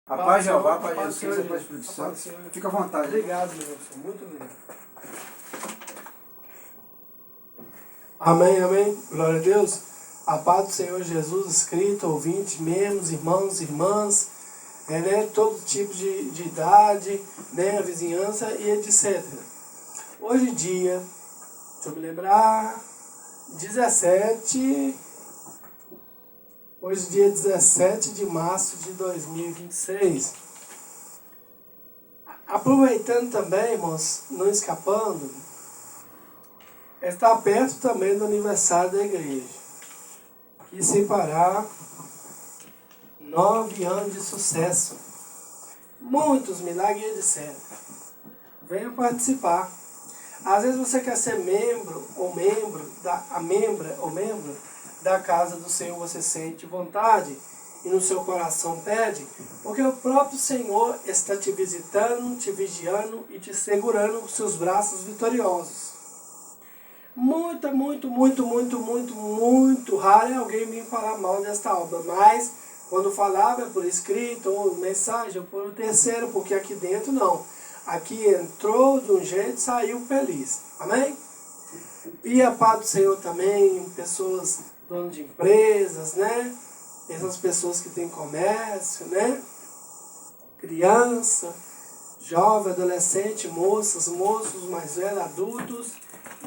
A paz de Jeová, a Pai paz Jesus do Senhor, Cristo, a paz do Espírito a paz do Santo. Senhor. Fica à vontade. Obrigado, meu Deus. Muito obrigado. Amém, amém. Glória a Deus. A paz do Senhor Jesus, escrito, ouvinte, membros, irmãos, irmãs, todo tipo de idade, a vizinhança e etc. Hoje dia, deixa eu me lembrar, hoje dia 17 de março de 2026. Aproveitando também, irmãos, não escapando, está perto também do aniversário da igreja, que se parar 9 anos de sucesso, muitos milagres e etc. Venha participar. Às vezes você quer ser membro da casa do Senhor, você sente vontade e no seu coração pede, porque o próprio Senhor está te visitando, te vigiando e te segurando os seus braços vitoriosos. Muito raro é alguém vir falar mal desta obra, mas quando falava por escrito, ou mensagem, ou por terceiro, porque aqui dentro não. Aqui entrou de um jeito, saiu feliz. Amém? E a paz do Senhor também, pessoas, donos de empresas, essas pessoas que têm comércio, criança, jovem, adolescente, moças, moços mais velhos, adultos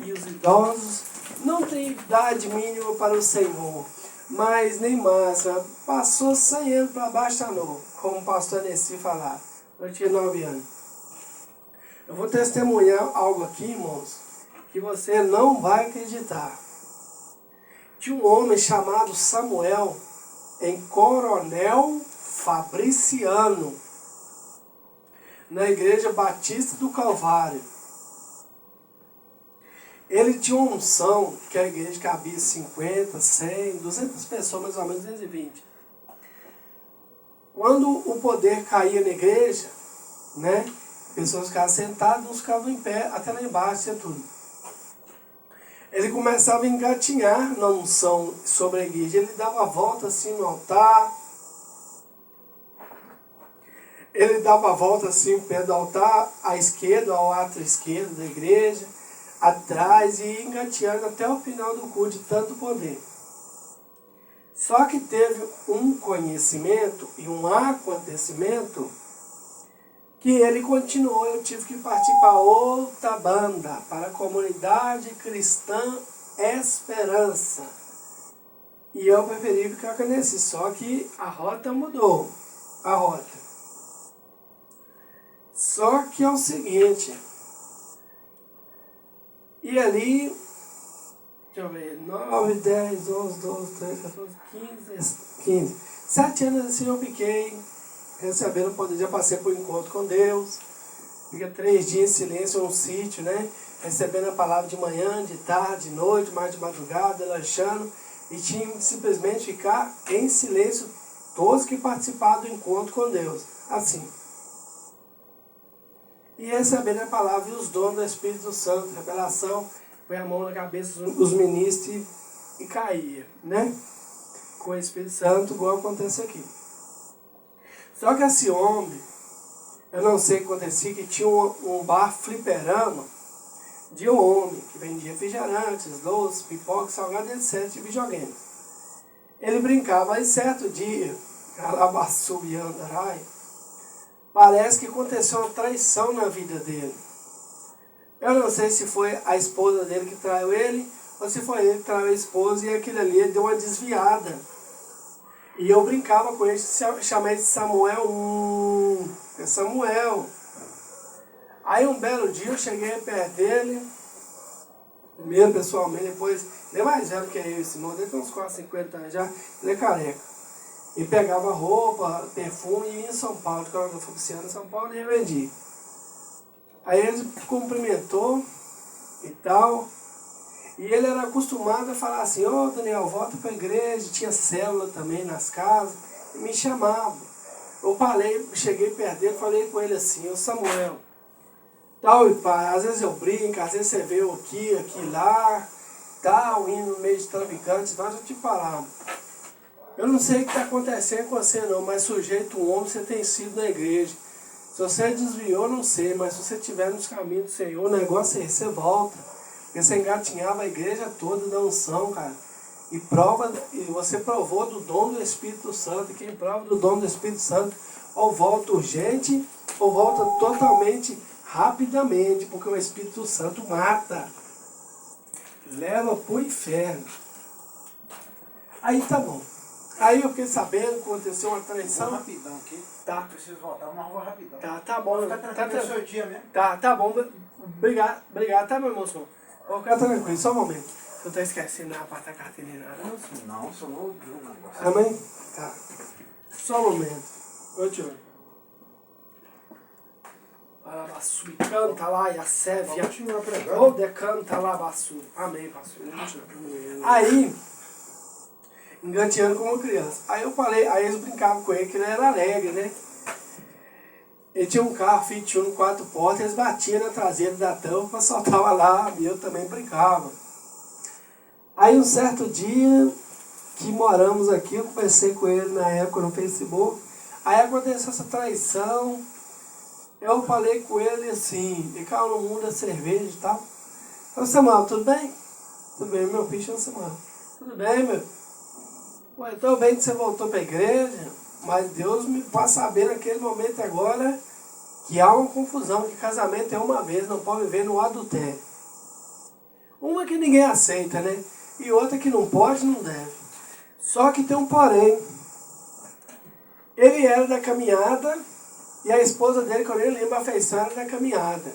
e os idosos. Não tem idade mínima para o Senhor, mas nem máxima. Passou 100 anos para baixo da novo, como o pastor Nessi falar. Eu tinha 9 anos. Eu vou testemunhar algo aqui, irmãos, que você não vai acreditar. Tinha um homem chamado Samuel, em Coronel Fabriciano, na Igreja Batista do Calvário. Ele tinha uma unção, que a igreja cabia 50, 100, 200 pessoas, mais ou menos 220. Quando o poder caía na igreja, pessoas ficavam sentadas, uns ficavam em pé, até lá embaixo, tinha tudo. Ele começava a engatinhar na unção sobre a igreja. Ele dava a volta assim no altar. Ele dava a volta assim, o pé do altar, à esquerda, ao ato esquerdo da igreja, atrás, e ia engateando até o final do culto de tanto poder. Só que teve um conhecimento e um acontecimento que ele continuou. Eu tive que partir para outra banda, para a Comunidade Cristã Esperança. E eu preferi ficar com esse, só que a rota mudou. A rota. Só que é o seguinte, e ali, deixa eu ver, 9, 10, 11, 12, 13, 14, 15, 7 anos assim eu fiquei recebendo o poder. Já passei por um encontro com Deus, fica 3 dias em silêncio num sítio, recebendo a palavra de manhã, de tarde, de noite, mais de madrugada, lanchando, e tinha que simplesmente ficar em silêncio todos que participaram do encontro com Deus, assim. E recebendo a palavra e os dons do Espírito Santo, revelação, põe a mão na cabeça dos ministros e caía, com o Espírito Santo, igual acontece aqui. Só que esse homem, eu não sei o que acontecia, que tinha um bar fliperama de um homem que vendia refrigerantes, doces, pipoca, salgado, etc. de videogame. Ele brincava, aí certo dia, Alabassubiandarai, parece que aconteceu uma traição na vida dele. Eu não sei se foi a esposa dele que traiu ele, ou se foi ele que traiu a esposa, e aquilo ali ele deu uma desviada. E eu brincava com ele, chamei de Samuel, é Samuel. Aí um belo dia eu cheguei perto dele, primeiro pessoalmente, depois, ele é mais velho que eu, esse irmão, ele tem uns 40, 50 anos já, ele é careca. E pegava roupa, perfume, e ia em São Paulo, que eu era oficiando em São Paulo, e revendia. Aí ele cumprimentou e tal, e ele era acostumado a falar assim, Daniel, volta para a igreja, tinha célula também nas casas, e me chamava. Eu cheguei perto dele, falei com ele assim, Samuel, tal e pá, às vezes eu brinco, às vezes você vê eu aqui lá, tal, indo no meio de traficantes, mas eu te falar, Eu não sei o que está acontecendo com você não, mas sujeito um homem você tem sido na igreja. Se você desviou, não sei, mas se você estiver nos caminhos do Senhor, o negócio é esse, você volta. Porque você engatinhava a igreja toda da unção, cara. E você provou do dom do Espírito Santo. E quem prova do dom do Espírito Santo, ou volta urgente, ou volta totalmente rapidamente, porque o Espírito Santo mata. Leva pro inferno. Aí tá bom. Aí eu fiquei sabendo que aconteceu uma traição. Vou rapidão aqui. Tá. Preciso voltar, mas vou rapidão. Tá bom. Fica tranquilo, seu dia mesmo. Tá bom. Obrigado, tá, meu irmão? Vou ficar tranquilo, só um momento. Eu tô esquecendo a parte da carteira nada, não, senhor? Não, só vou ver um negócio. Amém? Tá. Só um momento. Ô, tio. Alabaçu, canta lá, e a Sévia. Continua pregando. Ou decanta lá, Baçu. Amém, pastor. Aí, engateando como criança. Aí eu falei, aí eles brincavam com ele que ele era alegre, né? Ele tinha um carro Fiat Uno 4 portas, eles batiam na traseira da tampa, soltava lá, e eu também brincava. Aí um certo dia que moramos aqui, eu conversei com ele na época no Facebook, aí aconteceu essa traição, eu falei com ele assim, ele caiu no mundo da cerveja e tal. Eu falei, Samuel, tudo bem? Tudo bem, meu filho chama Samuel. Tudo bem, meu? Ué, tô bem que você voltou para a igreja, mas Deus me faz saber naquele momento agora que há uma confusão, que casamento é uma vez, não pode viver no adultério. Uma que ninguém aceita, né? E outra que não pode, não deve. Só que tem um porém. Ele era da caminhada e a esposa dele, que eu nem lembro a feição, era da caminhada.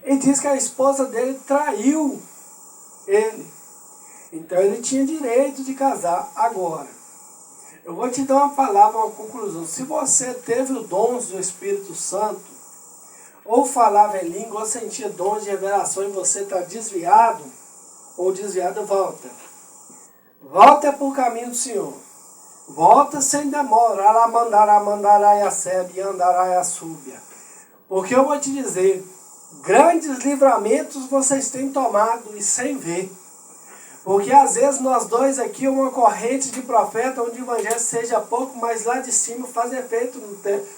Ele diz que a esposa dele traiu ele. Então ele tinha direito de casar agora. Eu vou te dar uma palavra, uma conclusão. Se você teve o dom do Espírito Santo, ou falava em língua, ou sentia dons de revelação e você está desviado, ou desviado, volta. Volta para o caminho do Senhor. Volta sem demora. Alamandará, Yaseb, Andará, Súbia. Porque eu vou te dizer, grandes livramentos vocês têm tomado e sem ver. Porque às vezes nós dois aqui, uma corrente de profeta, onde o evangelho seja pouco, mas lá de cima faz efeito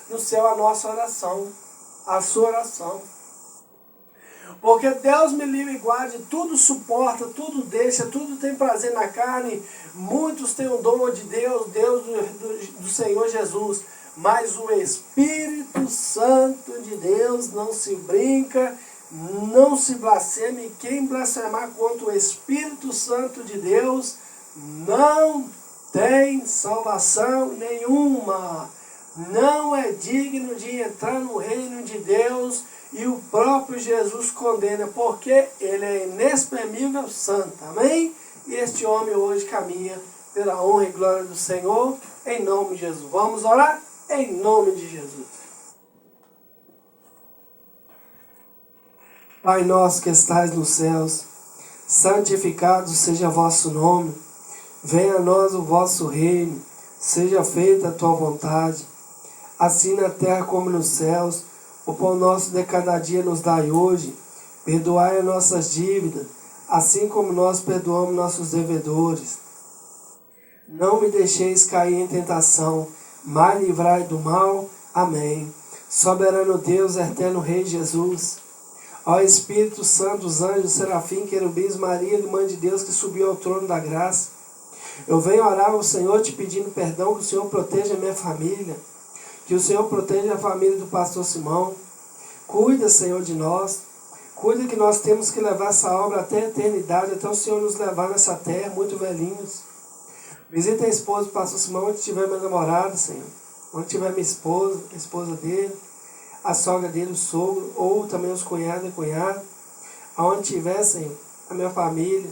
no céu a nossa oração, a sua oração. Porque Deus me livre e guarde, tudo suporta, tudo deixa, tudo tem prazer na carne. Muitos têm o dom de Deus do Senhor Jesus. Mas o Espírito Santo de Deus não se brinca, não se blasfeme. E quem blasfemar contra o Espírito Santo de Deus não tem salvação nenhuma. Não é digno de entrar no reino de Deus. E o próprio Jesus condena, porque ele é inexprimível santo. Amém? E este homem hoje caminha pela honra e glória do Senhor, em nome de Jesus. Vamos orar? Em nome de Jesus. Pai nosso que estais nos céus, santificado seja vosso nome. Venha a nós o vosso reino. Seja feita a tua vontade, assim na terra como nos céus. O pão nosso de cada dia nos dai hoje. Perdoai as nossas dívidas, assim como nós perdoamos nossos devedores. Não me deixeis cair em tentação, mas livrai do mal. Amém. Soberano Deus, eterno Rei Jesus, ó Espírito Santo, os anjos, serafim, querubins, Maria, irmã de Deus que subiu ao trono da graça, eu venho orar ao Senhor te pedindo perdão, que o Senhor proteja a minha família, que o Senhor proteja a família do pastor Simão. Cuida, Senhor, de nós. Cuida que nós temos que levar essa obra até a eternidade, até o Senhor nos levar nessa terra, muito velhinhos. Visita a esposa do pastor Simão, onde tiver meu namorado, Senhor. Onde tiver minha esposa, a esposa dele, a sogra dele, o sogro, ou também os cunhados e cunhada. Aonde tiver, Senhor, a minha família.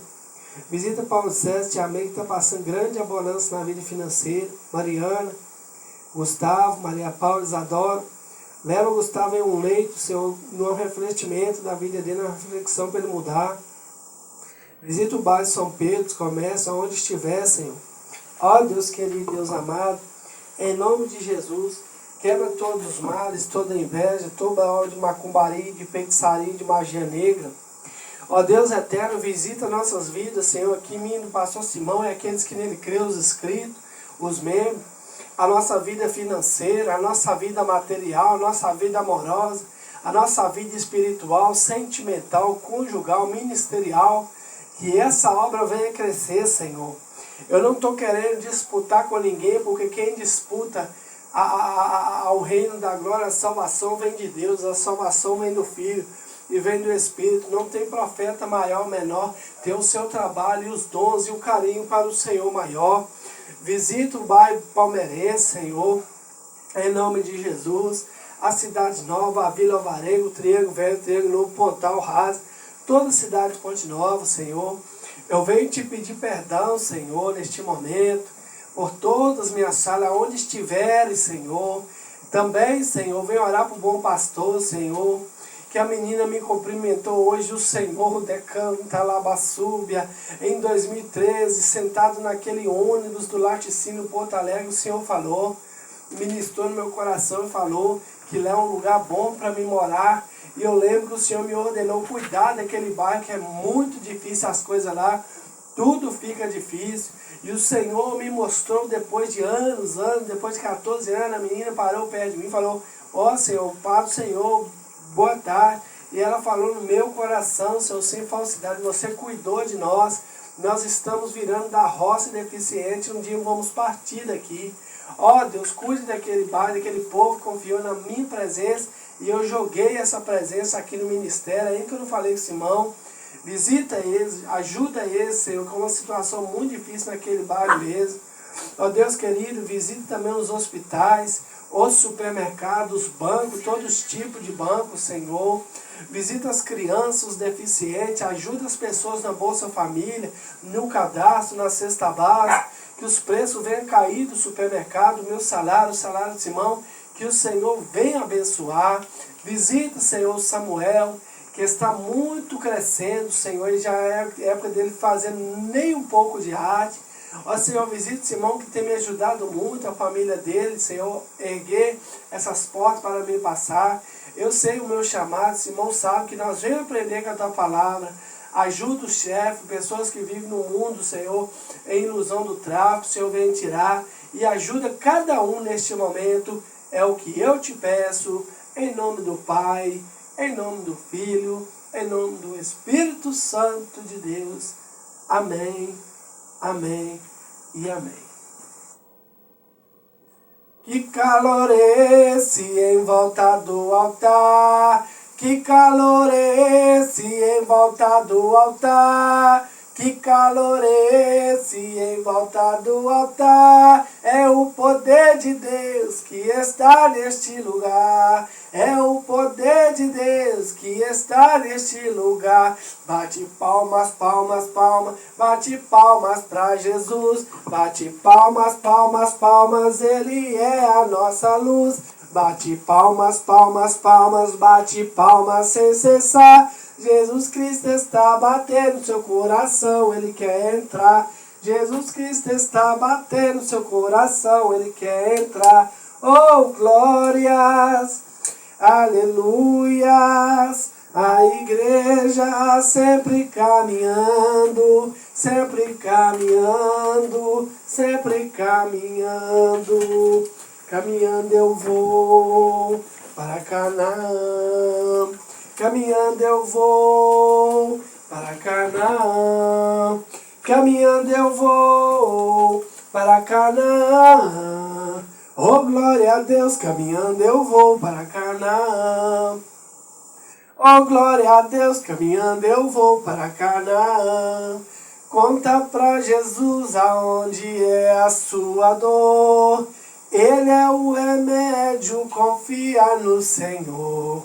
Visita Paulo César, Tia Amém, que está passando grande abundância na vida financeira. Mariana, Gustavo, Maria Paula, Isadora. Leva o Gustavo em um leito, Senhor, no refletimento da vida dele, na reflexão para ele mudar. Visita o bairro de São Pedro, comércio, onde estiver, Senhor. Ó Deus querido, Deus amado, em nome de Jesus, quebra todos os males, toda inveja, toda obra de macumbaria, de feitiçaria, de magia negra. Ó Deus eterno, visita nossas vidas, Senhor, aqui em mim, no pastor Simão e aqueles que nele creem, os inscritos. os membros, a nossa vida financeira, a nossa vida material, a nossa vida amorosa, a nossa vida espiritual, sentimental, conjugal, ministerial, que essa obra venha crescer, Senhor. Eu não estou querendo disputar com ninguém, porque quem disputa ao reino da glória, a salvação vem de Deus, a salvação vem do Filho e vem do Espírito. Não tem profeta maior ou menor, tem o seu trabalho e os dons e o carinho para o Senhor maior. Visita o bairro palmeirense, Senhor, em nome de Jesus, a Cidade Nova, a Vila Alvarengo, o Triângulo Velho, o Triângulo Novo, Pontal, Raso, toda a cidade de Ponte Nova, Senhor. Eu venho te pedir perdão, Senhor, neste momento, por todas as minhas salas, onde estiveres, Senhor. Também, Senhor, venho orar para o bom pastor, Senhor, que a menina me cumprimentou hoje, o Senhor decanta Labassúbia, em 2013, sentado naquele ônibus do Laticínio Porto Alegre, o Senhor falou, ministrou no meu coração e falou que lá é um lugar bom para me morar. E eu lembro que o Senhor me ordenou cuidar daquele bairro, que é muito difícil as coisas lá, tudo fica difícil. E o Senhor me mostrou depois de anos, depois de 14 anos, a menina parou perto de mim e falou, ó Senhor, para o Senhor, boa tarde. E ela falou no meu coração, Senhor, sem falsidade, você cuidou de nós, nós estamos virando da roça deficiente, um dia vamos partir daqui. Ó Deus, cuide daquele bairro, daquele povo que confiou na minha presença, e eu joguei essa presença aqui no ministério, ainda que eu não falei com Simão. Visita eles, ajuda eles, Senhor, com uma situação muito difícil naquele bairro mesmo. Ó Deus querido, visita também os hospitais, os supermercados, os bancos, todos os tipos de bancos, Senhor. Visita as crianças, os deficientes, ajuda as pessoas na Bolsa Família, no cadastro, na cesta básica, que os preços venham cair do supermercado, o meu salário, o salário de Simão, que o Senhor venha abençoar. Visita, Senhor, Samuel, que está muito crescendo, Senhor, e já é época dele fazer nem um pouco de arte. Ó Senhor, visita Simão, que tem me ajudado muito, a família dele, Senhor, erguer essas portas para me passar. Eu sei o meu chamado, Simão sabe que nós vamos aprender com a tua palavra. Ajuda o chefe, pessoas que vivem no mundo, Senhor, em ilusão do tráfico, Senhor, vem tirar. E ajuda cada um neste momento, é o que eu te peço, em nome do Pai, em nome do Filho, em nome do Espírito Santo de Deus. Amém, amém e amém. Que calor esse em volta do altar, que calor esse em volta do altar, que calor esse em volta do altar. É o poder de Deus que está neste lugar, é o poder de Deus que está neste lugar. Bate palmas, palmas, palmas, bate palmas para Jesus. Bate palmas, palmas, palmas, Ele é a nossa luz. Bate palmas, palmas, palmas, bate palmas sem cessar. Jesus Cristo está batendo no seu coração, Ele quer entrar. Jesus Cristo está batendo no seu coração, Ele quer entrar. Oh, glórias, aleluias. A igreja sempre caminhando, sempre caminhando, sempre caminhando. Caminhando eu vou para Canaã. Caminhando eu vou para Canaã. Caminhando eu vou para Canaã. Oh, glória a Deus, caminhando eu vou para Canaã. Oh, glória a Deus, caminhando eu vou para Canaã. Conta pra Jesus aonde é a sua dor. Ele é o remédio, confia no Senhor.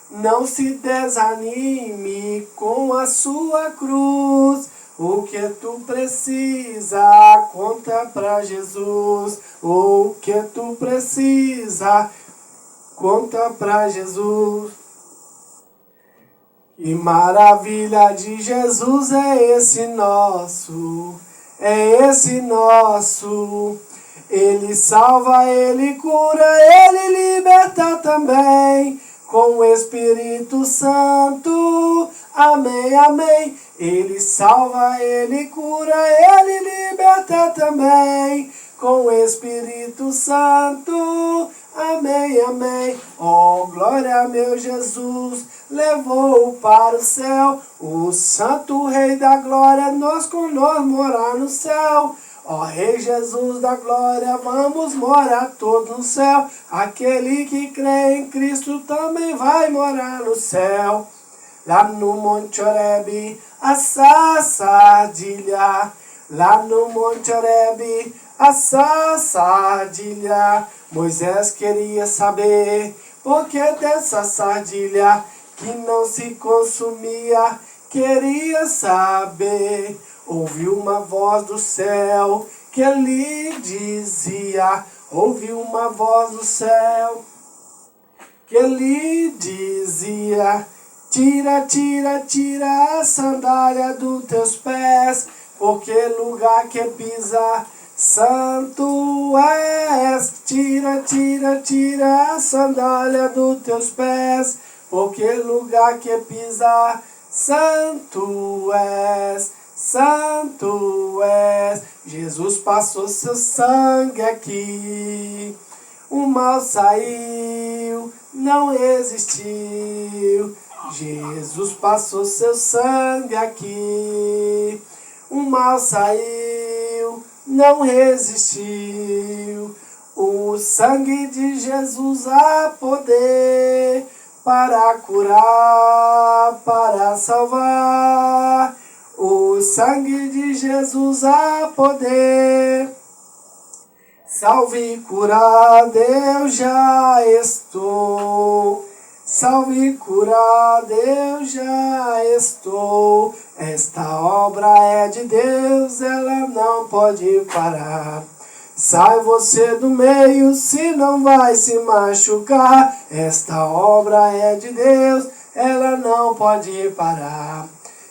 Não se desanime com a sua cruz. O que tu precisa, conta pra Jesus. O que tu precisa, conta pra Jesus. Que maravilha de Jesus é esse nosso, é esse nosso. Ele salva, Ele cura, Ele liberta também, com o Espírito Santo. Amém, amém. Ele salva, Ele cura, Ele liberta também, com o Espírito Santo. Amém, amém. Oh, glória, meu Jesus, levou para o céu. O Santo Rei da Glória, nós com nós morar no céu. Ó Rei Jesus da Glória, vamos morar todos no céu. Aquele que crê em Cristo também vai morar no céu. Lá no Monte Horebe, assar sardilha. Lá no Monte Horebe, assar sardilha. Moisés queria saber por que dessa sardilha que não se consumia. Queria saber. Ouviu uma voz do céu que lhe dizia. Ouviu uma voz do céu que lhe dizia: tira, tira, tira a sandália dos teus pés, porque lugar que pisa santo és. Tira, tira, tira a sandália dos teus pés, porque lugar que pisa santo és. Santo és. Jesus passou seu sangue aqui. O mal saiu, não existiu. Jesus passou seu sangue aqui. O mal saiu, não resistiu. O sangue de Jesus há poder para curar, para salvar. O sangue de Jesus há poder. Salve, curado, eu já estou. Salve, curado, eu já estou. Esta obra é de Deus, ela não pode parar. Sai você do meio, se não vai se machucar. Esta obra é de Deus, ela não pode parar.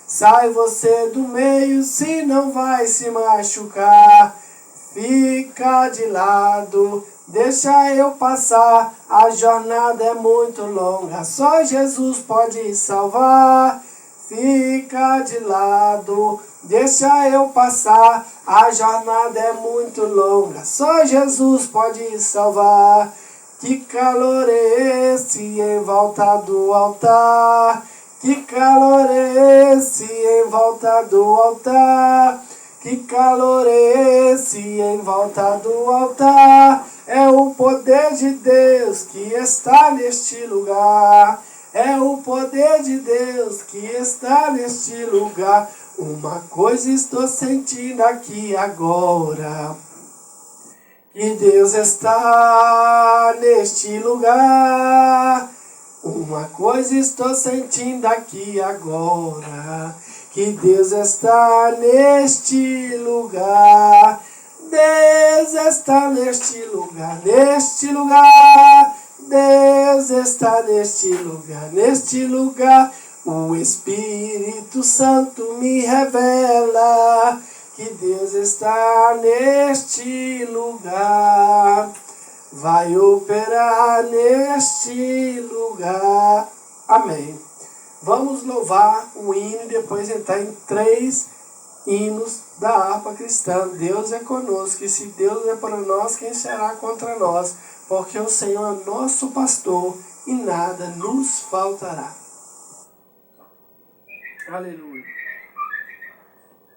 Sai você do meio, se não vai se machucar. Fica de lado, deixa eu passar. A jornada é muito longa, só Jesus pode salvar. Fica de lado, deixa eu passar. A jornada é muito longa, só Jesus pode salvar. Que calor é esse em volta do altar? Que calor é esse em volta do altar? Que calor é esse em volta do altar? É o poder de Deus que está neste lugar. É o poder de Deus que está neste lugar. Uma coisa estou sentindo aqui agora, que Deus está neste lugar. Uma coisa estou sentindo aqui agora, que Deus está neste lugar. Deus está neste lugar, neste lugar. Deus está neste lugar. O Espírito Santo me revela que Deus está neste lugar. Vai operar neste lugar. Amém. Vamos louvar um hino e depois entrar em 3 hinos da harpa cristã. Deus é conosco, e se Deus é para nós, quem será contra nós? Porque o Senhor é nosso pastor e nada nos faltará. Aleluia.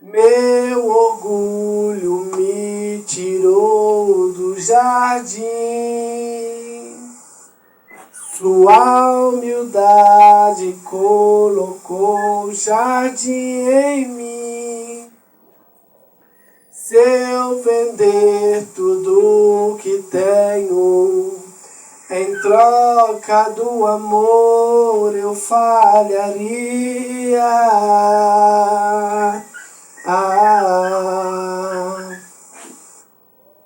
Meu orgulho me tirou do jardim, sua humildade colocou jardim em mim. Se eu vender tudo que tenho, em troca do amor eu falharia.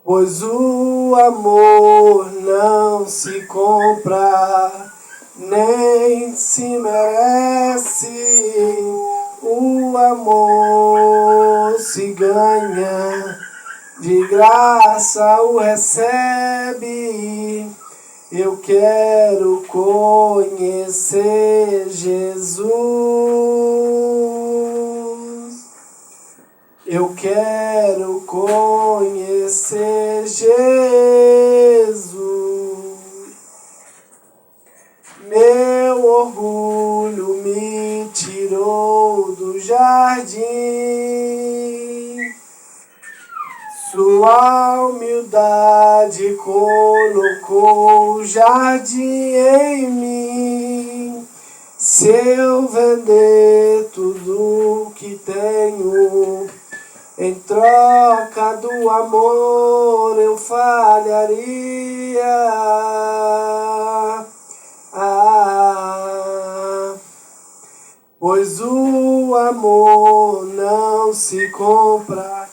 Pois o amor não se compra, nem se merece. O amor se ganha, de graça o recebe. Eu quero conhecer Jesus. Eu quero conhecer Jesus. Meu orgulho me tirou do jardim, sua humildade colocou o jardim em mim. Se eu vender tudo que tenho, em troca do amor eu falharia. Pois o amor não se compra,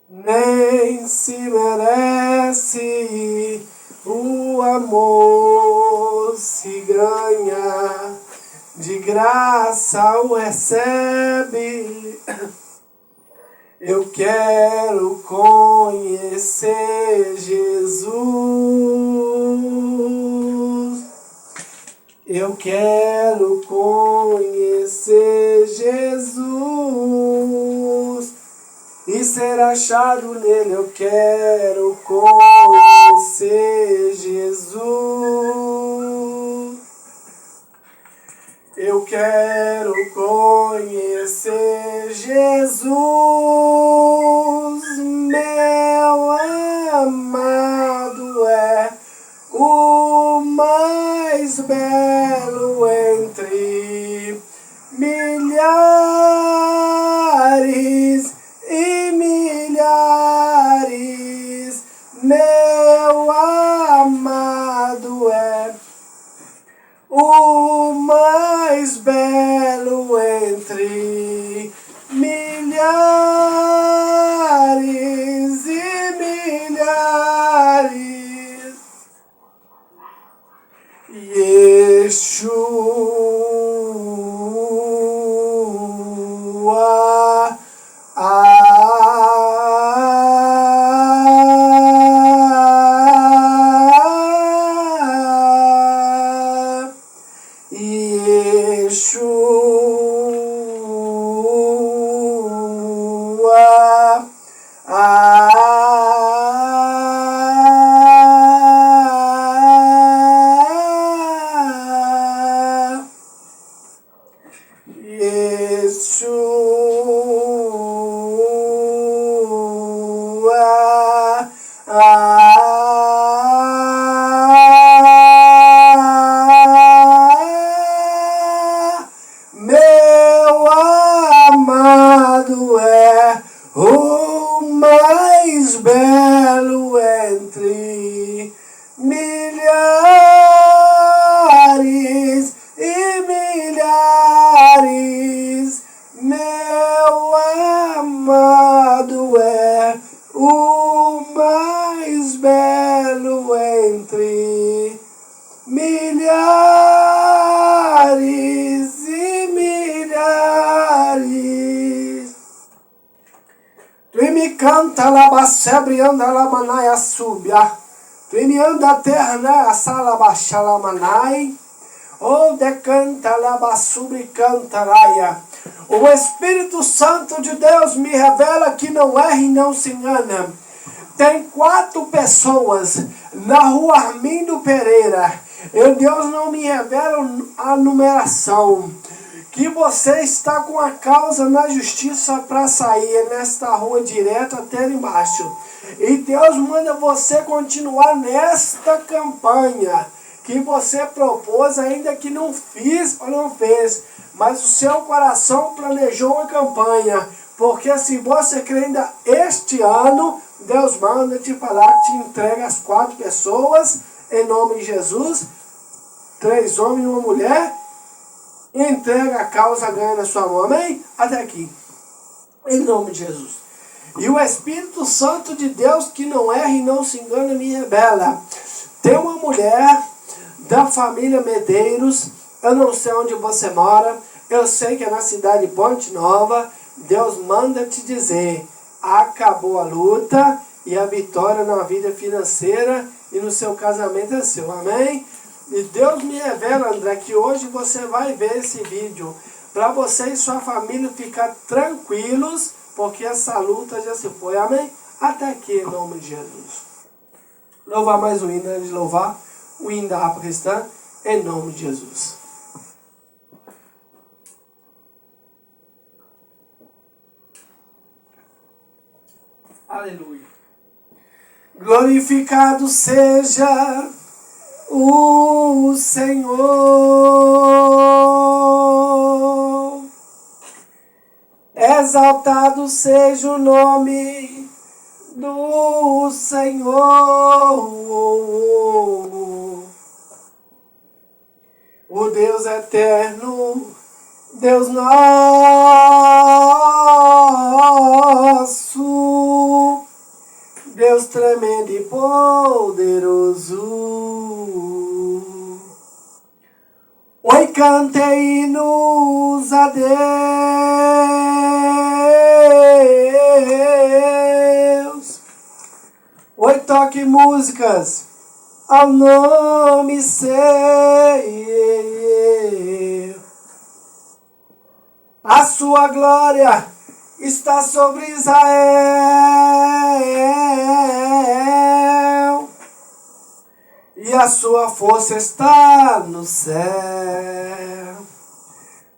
nem se merece. O amor se ganha, de graça o recebe. Eu quero conhecer Jesus. Eu quero conhecer Jesus e ser achado nele. Eu quero conhecer Jesus. Eu quero conhecer Jesus, meu amado é o mais belo entre milhares e milhares. Meu amado é o mais belo entre milhares e milhares. Yeshua, meu amado é o mais belo entre milhares e milhares. Meu amado é o mais belo entre milhares e milhares. Tu me canta labacebrianda lamanaia subia. Tu me anda terna a salabaxalamanai. O decanta labasubri cantaraia. O Espírito Santo de Deus me revela que não erra e não se engana. Tem 4 pessoas na rua Armindo Pereira. Deus não me revela a numeração. Que você está com a causa na justiça para sair nesta rua direto até lá embaixo. E Deus manda você continuar nesta campanha que você propôs, ainda que não fiz ou não fez. Mas o seu coração planejou uma campanha. Porque se você crer ainda este ano, Deus manda te falar que te entrega as 4 pessoas, em nome de Jesus, 3 homens e uma mulher, e entrega a causa, ganha na sua mão, amém? Até aqui, em nome de Jesus. E o Espírito Santo de Deus, que não erra e não se engana, me revela. Tem uma mulher da família Medeiros, eu não sei onde você mora, eu sei que é na cidade de Ponte Nova. Deus manda te dizer, acabou a luta e a vitória na vida financeira e no seu casamento é seu, amém? E Deus me revela, André, que hoje você vai ver esse vídeo para você e sua família ficar tranquilos, porque essa luta já se foi, amém? Até que, em nome de Jesus. Louvar mais um hino, antes de louvar o hino da harpa cristã, em nome de Jesus. Aleluia. Glorificado seja o Senhor. Exaltado seja o nome do Senhor. O Deus eterno, Deus nosso, Deus tremendo e poderoso. Oi, cantei-nos a Deus. Oi, toque músicas ao nome seu. A sua glória está sobre Israel, e a sua força está no céu.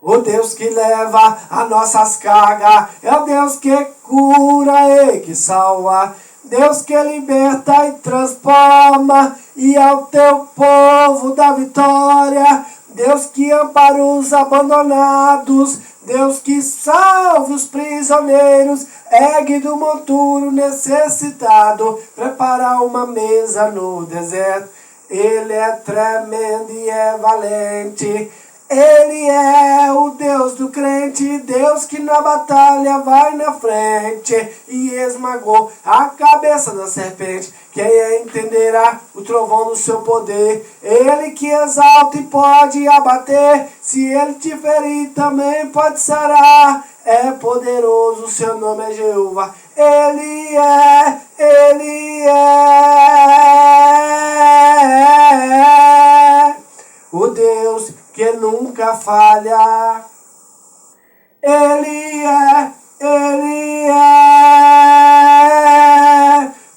O Deus que leva as nossas cargas é o Deus que cura e que salva, Deus que liberta e transforma, e ao teu povo dá vitória. Deus que ampara os abandonados, Deus que salva os prisioneiros, ergue do monturo necessitado, prepara uma mesa no deserto. Ele é tremendo e é valente, ele é o Deus do crente, Deus que na batalha vai na frente e esmagou a cabeça da serpente. Quem entenderá o trovão do seu poder? Ele que exalta e pode abater, se ele te ferir também pode sarar. É poderoso, seu nome é Jeová. Ele é o Deus que nunca falha. Ele é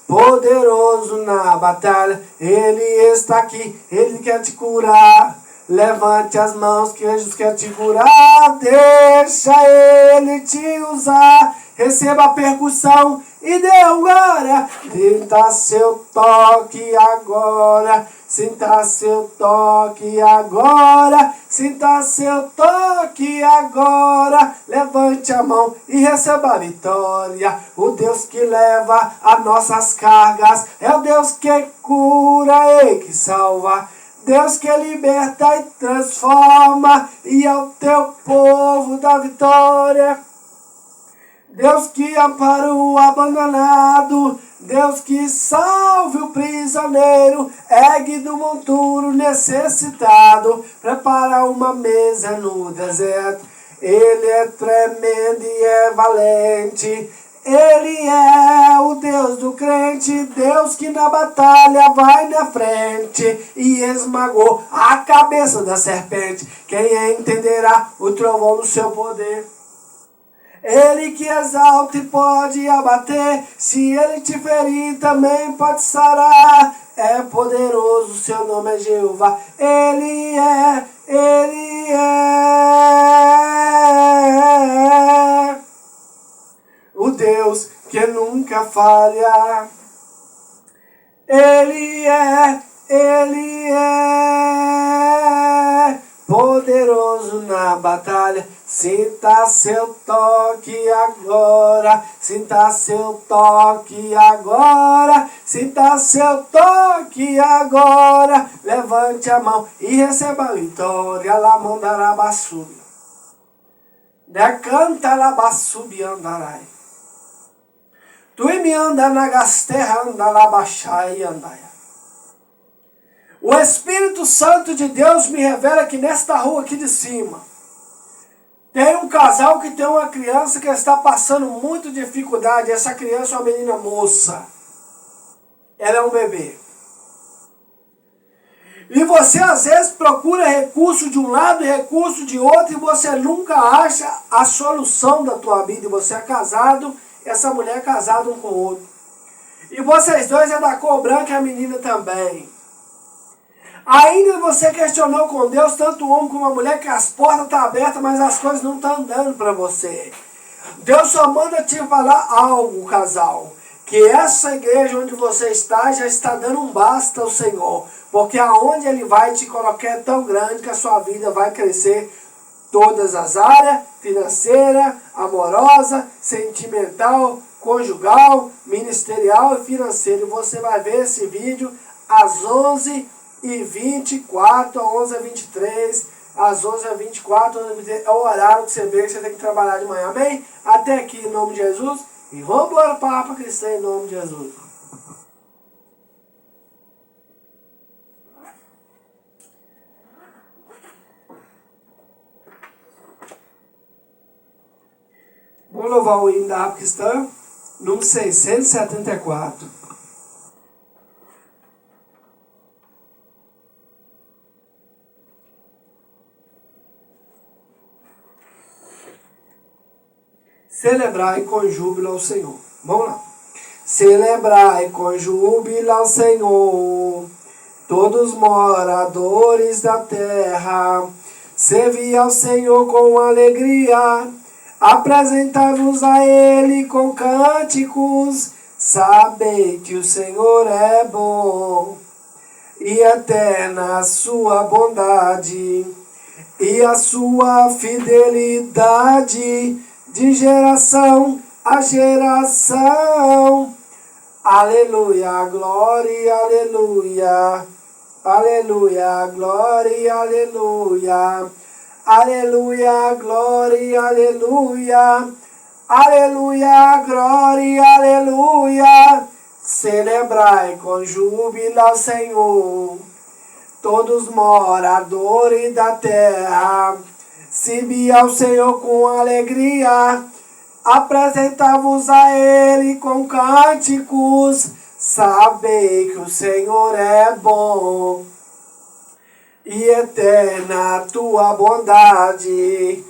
poderoso na batalha. Ele está aqui, ele quer te curar. Levante as mãos que Jesus quer te curar. Deixa ele te usar. Receba a percussão e dê glória. Sinta seu toque agora. Sinta seu toque agora. Sinta seu toque agora. Levante a mão e receba a vitória. O Deus que leva as nossas cargas é o Deus que cura e que salva, Deus que liberta e transforma, e ao teu povo dá vitória. Deus que ampara o abandonado, Deus que salve o prisioneiro, ergue do monturo necessitado, prepara uma mesa no deserto. Ele é tremendo e é valente, ele é o Deus do crente, Deus que na batalha vai na frente e esmagou a cabeça da serpente. Quem entenderá o trovão do seu poder? Ele que exalta e pode abater, se ele te ferir também pode sarar. É poderoso, seu nome é Jeová. Ele é o Deus que nunca falha. Ele é poderoso na batalha. Sinta seu toque agora, sinta seu toque agora, sinta seu toque agora. Levante a mão e receba a vitória. La mandarabassubi, decanta labassubi andarai. Tu me anda na gasterra, anda lá baixai andaia. O Espírito Santo de Deus me revela que nesta rua aqui de cima tem um casal que tem uma criança que está passando muita dificuldade. Essa criança é uma menina moça. Ela é um bebê. E você às vezes procura recurso de um lado e recurso de outro, e você nunca acha a solução da tua vida. E você é casado, essa mulher é casada um com o outro. E vocês dois é da cor branca e a menina também. Ainda você questionou com Deus, tanto o homem como a mulher, que as portas estão abertas, mas as coisas não estão andando para você. Deus só manda te falar algo, casal. Que essa igreja onde você está já está dando um basta ao Senhor. Porque aonde Ele vai te colocar é tão grande que a sua vida vai crescer todas as áreas, financeira, amorosa, sentimental, conjugal, ministerial e financeira. E você vai ver esse vídeo às 11h24, às 11h23, às 11h24, é o horário que você vê que você tem que trabalhar de manhã. Amém? Até aqui, em nome de Jesus. E vamos embora para a Papa Cristã, em nome de Jesus. Vamos louvar o hino da Papa Cristã, número 674. Celebrai com júbilo ao Senhor. Vamos lá. Celebrai com júbilo ao Senhor, todos moradores da terra. Servi ao Senhor com alegria, apresentai-vos a Ele com cânticos. Sabei que o Senhor é bom, e eterna a sua bondade, e a sua fidelidade de geração a geração. Aleluia, glória, aleluia. Aleluia, glória, aleluia. Aleluia, glória, aleluia. Aleluia, glória, aleluia. Celebrai com júbilo ao Senhor, todos moradores da terra. Servi ao Senhor com alegria, apresentai-vos a Ele com cânticos. Sabei que o Senhor é bom, e eterna a tua bondade,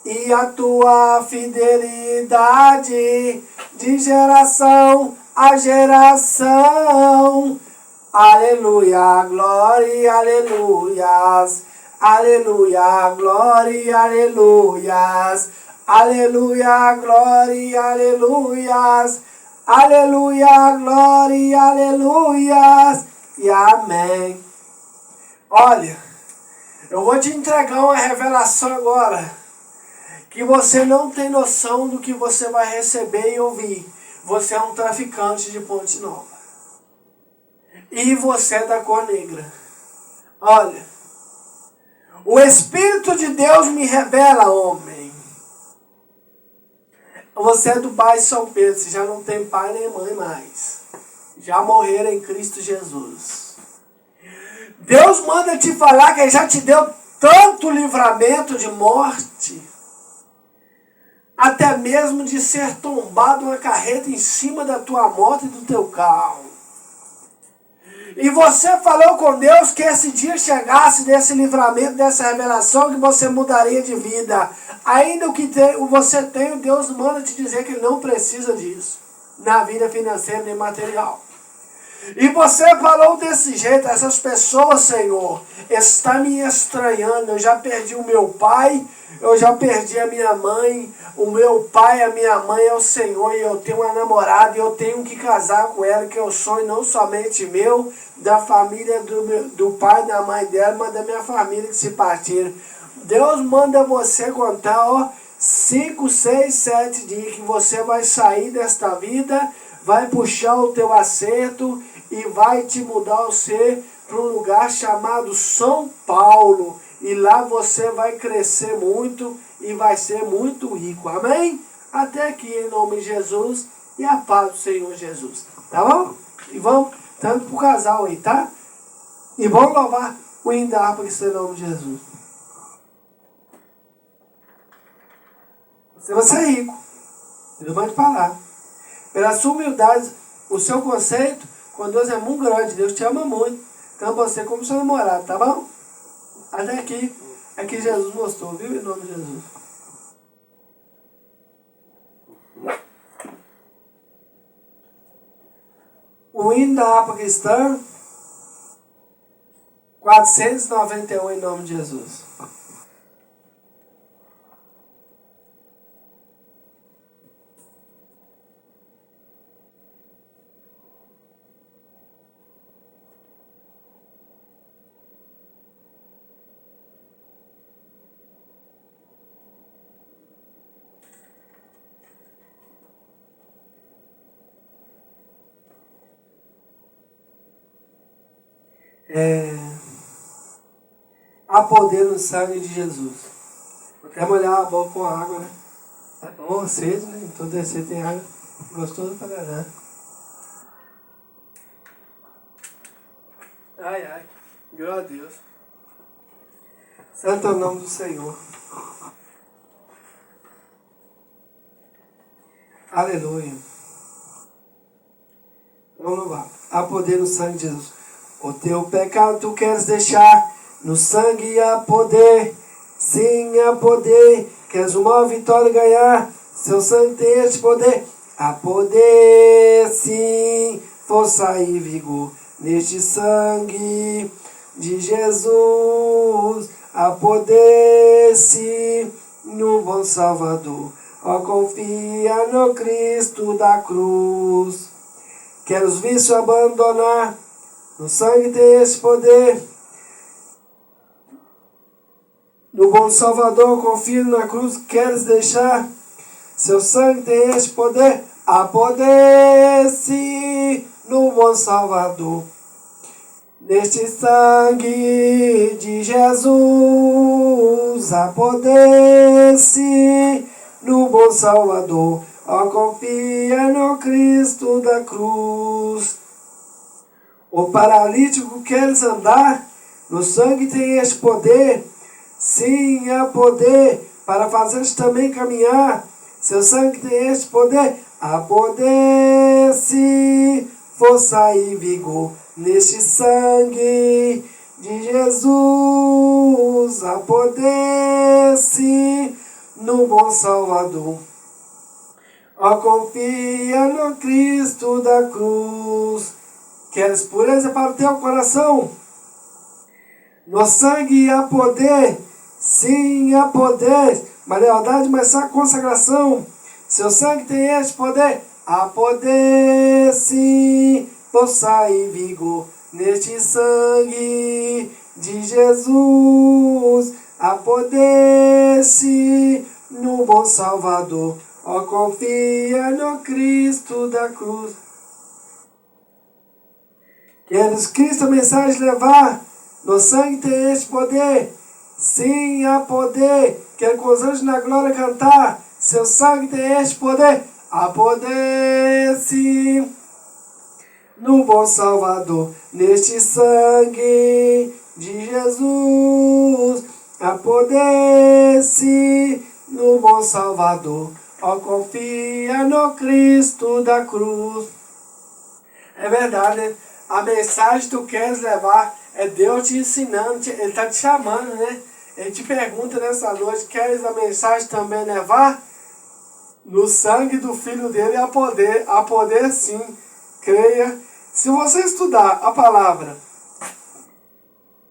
e a tua fidelidade de geração a geração. Aleluia, glória, aleluias. Aleluia, glória, aleluias. Aleluia, glória, aleluias. Aleluia, glória, aleluias. E amém. Olha, eu vou te entregar uma revelação agora, que você não tem noção do que você vai receber e ouvir. Você é um traficante de Ponte Nova. E você é da cor negra. Olha, o Espírito de Deus me revela, homem. Você é do bairro São Pedro, você já não tem pai nem mãe mais. Já morreram em Cristo Jesus. Deus manda te falar que Ele já te deu tanto livramento de morte, até mesmo de ser tombado uma carreta em cima da tua moto e do teu carro. E você falou com Deus que esse dia chegasse desse livramento, dessa revelação, que você mudaria de vida. Ainda o que você tem, Deus manda te dizer que Ele não precisa disso, na vida financeira nem material. E você falou desse jeito, essas pessoas, Senhor, está me estranhando. Eu já perdi o meu pai, eu já perdi a minha mãe. O meu pai, a minha mãe é o Senhor, e eu tenho uma namorada, e eu tenho que casar com ela, que é o sonho não somente meu, da família do pai e da mãe dela, mas da minha família que se partiram. Deus manda você contar, 5, 6, 7 dias que você vai sair desta vida, vai puxar o teu acerto e vai te mudar você para um lugar chamado São Paulo. E lá você vai crescer muito e vai ser muito rico. Amém? Até aqui, em nome de Jesus, e a paz do Senhor Jesus. Tá bom? E vamos, tanto pro casal aí, tá? E vamos louvar o hino da harpa, que está em nome de Jesus. Você vai ser rico. Deus vai te falar. Pela sua humildade, o seu conceito com Deus é muito grande. Deus te ama muito. Então você como seu namorado, tá bom? Até aqui. Aqui Jesus mostrou, viu? Em nome de Jesus. o hino da harpa cristã, 491, em nome de Jesus. Há poder no sangue de Jesus. Vou até molhar a boca com água, né? É bom, sede, né? Então descer tem água gostoso pra danar. Ai, ai. Glória a Deus. Santo é o nome do Senhor. Aleluia. Vamos lá. Há poder no sangue de Jesus. O teu pecado tu queres deixar, no sangue há poder. Sim, há poder. Queres uma vitória ganhar, seu sangue tem este poder. Há poder, sim, força e vigor neste sangue de Jesus. Há poder, sim, no bom Salvador. Ó, confia no Cristo da cruz. Quer os vícios abandonar, no sangue tem esse poder. No bom Salvador, confia na cruz, queres deixar. Seu sangue tem esse poder. Há poder, sim, no bom Salvador. Neste sangue de Jesus, há poder, sim, no bom Salvador. Ó, confia no Cristo da cruz. O paralítico queres andar, no sangue tem este poder. Sim, há poder para fazer-te também caminhar. Seu sangue tem este poder. Há poder, sim, força e vigor neste sangue de Jesus. Há poder, sim, no bom Salvador. Ó, confia no Cristo da cruz. Queres pureza para o teu coração? No sangue há poder. Sim, há poder. Mas lealdade, mas só consagração. Seu sangue tem este poder. Há poder, sim, força e vigor neste sangue de Jesus. Há poder, sim, no bom Salvador. Ó, confia no Cristo da cruz. Queres Cristo a mensagem levar? No sangue tem este poder. Sim, há poder. Quer com os anjos na glória cantar? Seu sangue tem este poder. Há poder, sim, no bom Salvador. Neste sangue de Jesus. Há poder, sim, no bom Salvador. Ó, confia no Cristo da cruz. É verdade, né? A mensagem que tu queres levar é Deus te ensinando, Ele está te chamando, né? Ele te pergunta nessa noite, queres a mensagem também levar? No sangue do Filho dele há poder sim, creia. Se você estudar a palavra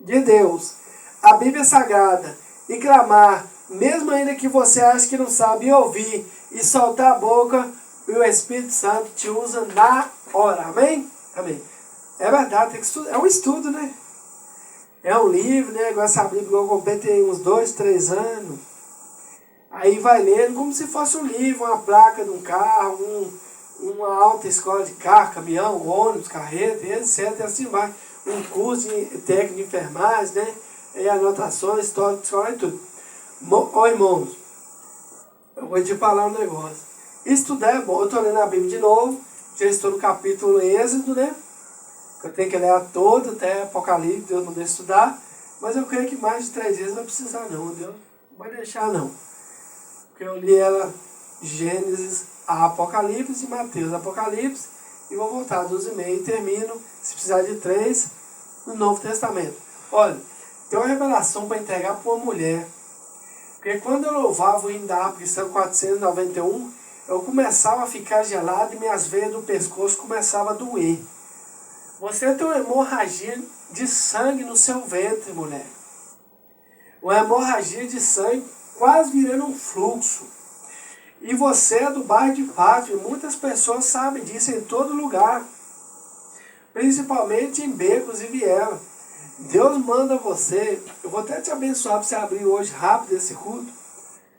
de Deus, a Bíblia Sagrada, e clamar, mesmo ainda que você ache que não sabe, e ouvir, e soltar a boca, o Espírito Santo te usa na hora, amém? Amém. É verdade, tem que estudar. É um estudo, né? É um livro, né? Igual essa Bíblia que eu comprei tem uns 2, 3 anos. Aí vai lendo como se fosse um livro, uma placa de um carro, uma alta escola de carro, caminhão, ônibus, carreta, etc. E assim vai. Um curso de técnico de enfermagem, né? E anotações, história de escola e tudo. Ó, irmãos, eu vou te falar um negócio. Estudar é bom. Eu estou lendo a Bíblia de novo. Já estou no capítulo Êxodo, né? Eu tenho que ler todo, até Apocalipse, Deus não deixa estudar. Mas eu creio que mais de 3 vezes não vai precisar não, Deus não vai deixar não. Porque eu li ela Gênesis a Apocalipse e Mateus Apocalipse. E vou voltar 12:30 e termino, se precisar de 3, no Novo Testamento. Olha, tem uma revelação para entregar para uma mulher. Porque quando eu louvava o hino da harpa cristã 491, eu começava a ficar gelado e minhas veias do pescoço começavam a doer. Você tem uma hemorragia de sangue no seu ventre, mulher. Uma hemorragia de sangue quase virando um fluxo. E você é do bairro de Fátima. Muitas pessoas sabem disso em todo lugar. Principalmente em becos e vielas. Deus manda você. Eu vou até te abençoar para você abrir hoje rápido esse culto.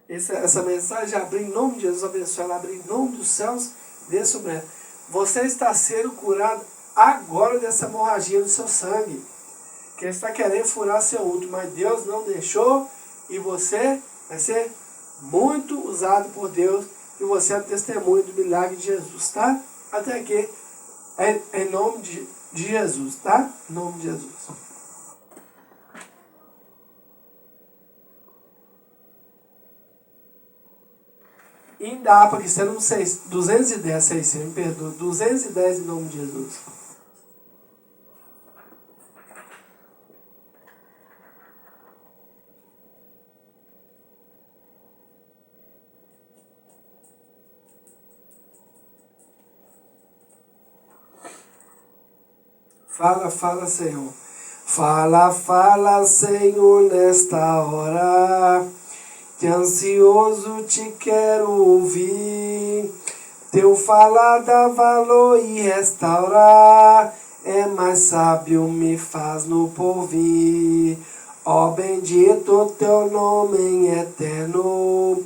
Essa mensagem, abrir em nome de Jesus, abençoe ela, abrir em nome dos céus, dê sobre ela. Você está sendo curado agora dessa hemorragia do seu sangue. Que ele está querendo furar seu útero, mas Deus não deixou e você vai ser muito usado por Deus e você é testemunho do milagre de Jesus, tá? Até aqui, em nome de Jesus, tá? Em nome de Jesus. Ainda para que você não sei, 210, 600, me perdoa, 210 em nome de Jesus. Fala, fala, Senhor. Fala, fala, Senhor, nesta hora. Que ansioso te quero ouvir. Teu falar dá valor e restaurar. É mais sábio, me faz no porvir. Ó bendito teu nome em eterno.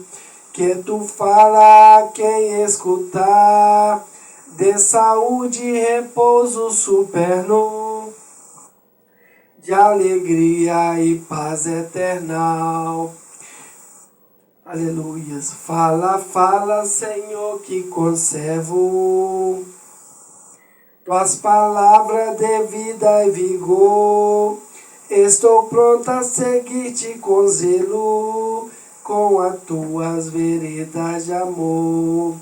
Que tu fala quem escutar. De saúde e repouso superno, de alegria e paz eternal. Aleluias. Fala, fala, Senhor, que conservo tuas palavras de vida e vigor. Estou pronta a seguir-te com zelo, com as tuas veredas de amor.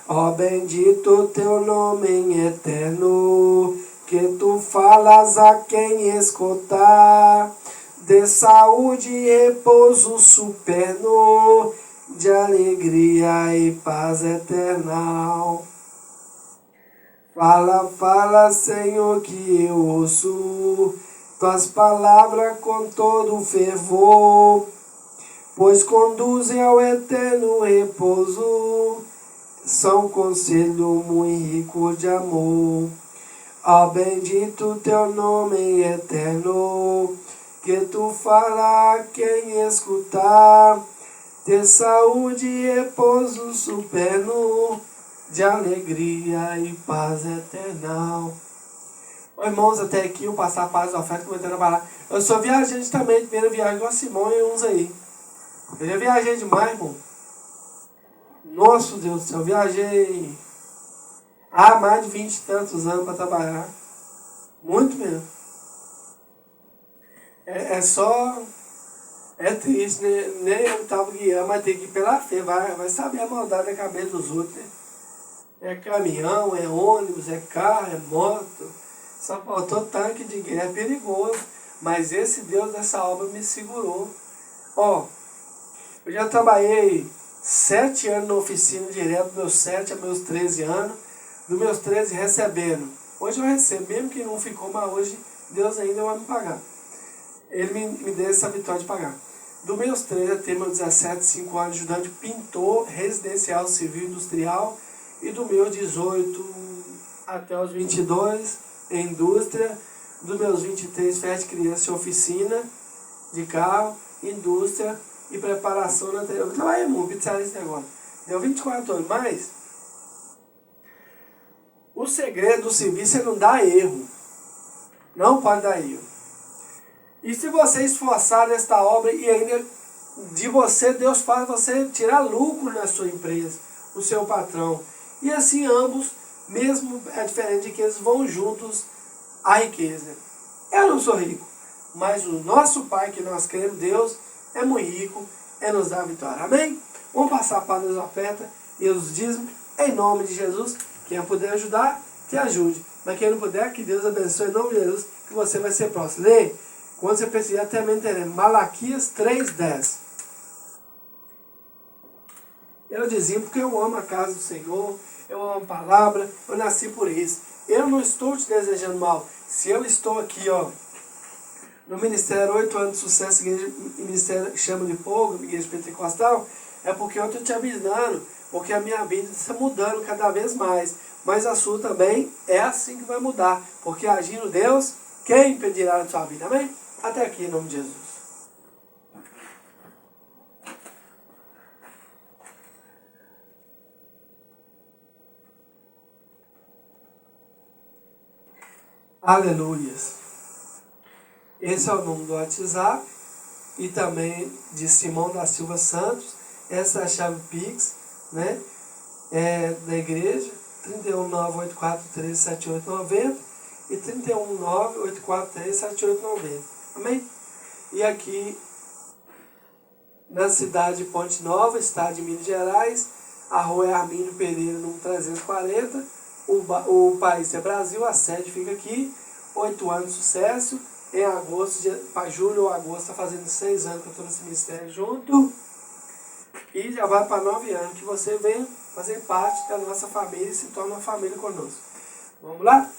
Ó bendito teu nome em eterno, que tu falas a quem escutar, de saúde e repouso superno, de alegria e paz eternal. Fala, fala, Senhor, que eu ouço tuas palavras com todo fervor, pois conduzem ao eterno repouso. São conselho muito rico de amor. Ó bendito teu nome eterno, que tu fala a quem escutar, de saúde e repouso superno, de alegria e paz eternal. Ô, irmãos, até aqui eu passar a paz da oferta comentando a palavra. Eu sou viajante também, primeira viagem do Simão e uns aí. Eu já viajei demais, irmão. Nossa, Deus do céu, viajei há mais de 20 e tantos anos para trabalhar. Muito mesmo. É triste, né? Nem eu estava guiando, mas tem que ir pela fé. Vai saber a maldade da cabeça dos outros, né? É caminhão, é ônibus, é carro, é moto. Só faltou tanque de guerra, é perigoso. Mas esse Deus dessa obra me segurou. Ó, eu já trabalhei 7 anos na oficina direto, dos meus 7 a meus 13 anos, dos meus 13 recebendo. Hoje eu recebo, mesmo que não ficou, mas hoje Deus ainda vai me pagar. Ele me deu essa vitória de pagar. Dos meus 13 até meus 17, 5 anos, ajudante de pintor, residencial, civil, industrial, e do meu 18 até os 22, em indústria, dos meus 23, festa de criança e oficina de carro, indústria, e preparação na anterior. Eu trabalhei muito, pizzaria esse negócio. Deu 24 anos, mas o segredo do serviço é não dar erro. Não pode dar erro. E se você esforçar nesta obra e ainda de você, Deus faz você tirar lucro na sua empresa, o seu patrão. E assim ambos, mesmo é diferente de que eles vão juntos à riqueza. Eu não sou rico, mas o nosso Pai que nós queremos, Deus, é muito rico, é nos dar a vitória. Amém? Vamos passar para as ofertas e os dízimos em nome de Jesus. Quem puder ajudar, que ajude. Mas quem não puder, que Deus abençoe em nome de Jesus, que você vai ser próximo. Lê, quando você precisar, também teremos. Malaquias 3:10. Eu dizia porque eu amo a casa do Senhor, eu amo a palavra, eu nasci por isso. eu não estou te desejando mal. Se eu estou aqui, ó, no Ministério 8 anos de Sucesso, igreja, Ministério Chama de Fogo, Igreja Pentecostal, é porque eu estou te avisando, porque a minha vida está mudando cada vez mais. Mas a sua também é assim que vai mudar, porque agindo Deus, quem impedirá a sua vida? Amém? Até aqui, em nome de Jesus. Aleluias. Esse é o número do WhatsApp e também de Simão da Silva Santos. Essa é a chave Pix, né? Da igreja, 319-843-7890 e 319-843-7890. Amém? E aqui na cidade de Ponte Nova, estado de Minas Gerais, a rua é Armínio Pereira, número 340. O país é Brasil, a sede fica aqui, 8 anos de sucesso. Em agosto, para julho ou agosto, está fazendo 6 anos que eu estou nesse ministério junto. E já vai para 9 anos que você vem fazer parte da nossa família e se torna uma família conosco. Vamos lá?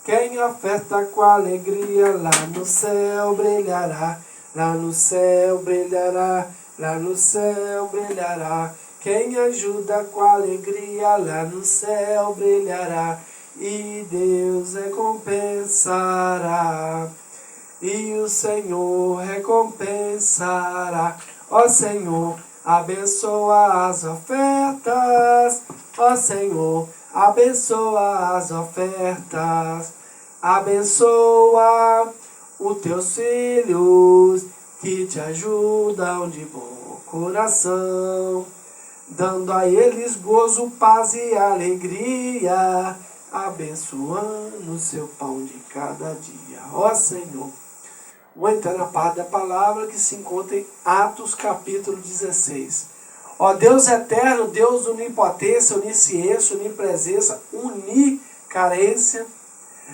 Quem oferta com alegria lá no céu brilhará, lá no céu brilhará, lá no céu brilhará. Quem ajuda com alegria lá no céu brilhará, e Deus recompensará. E o Senhor recompensará. Ó Senhor, abençoa as ofertas. Ó Senhor, abençoa as ofertas. Abençoa os teus filhos que te ajudam de bom coração, dando a eles gozo, paz e alegria, abençoando o seu pão de cada dia. Ó Senhor, vou entrar na parte da palavra que se encontra em Atos capítulo 16. Ó Deus eterno, Deus onipotência, onisciência, onipresença, unicarência,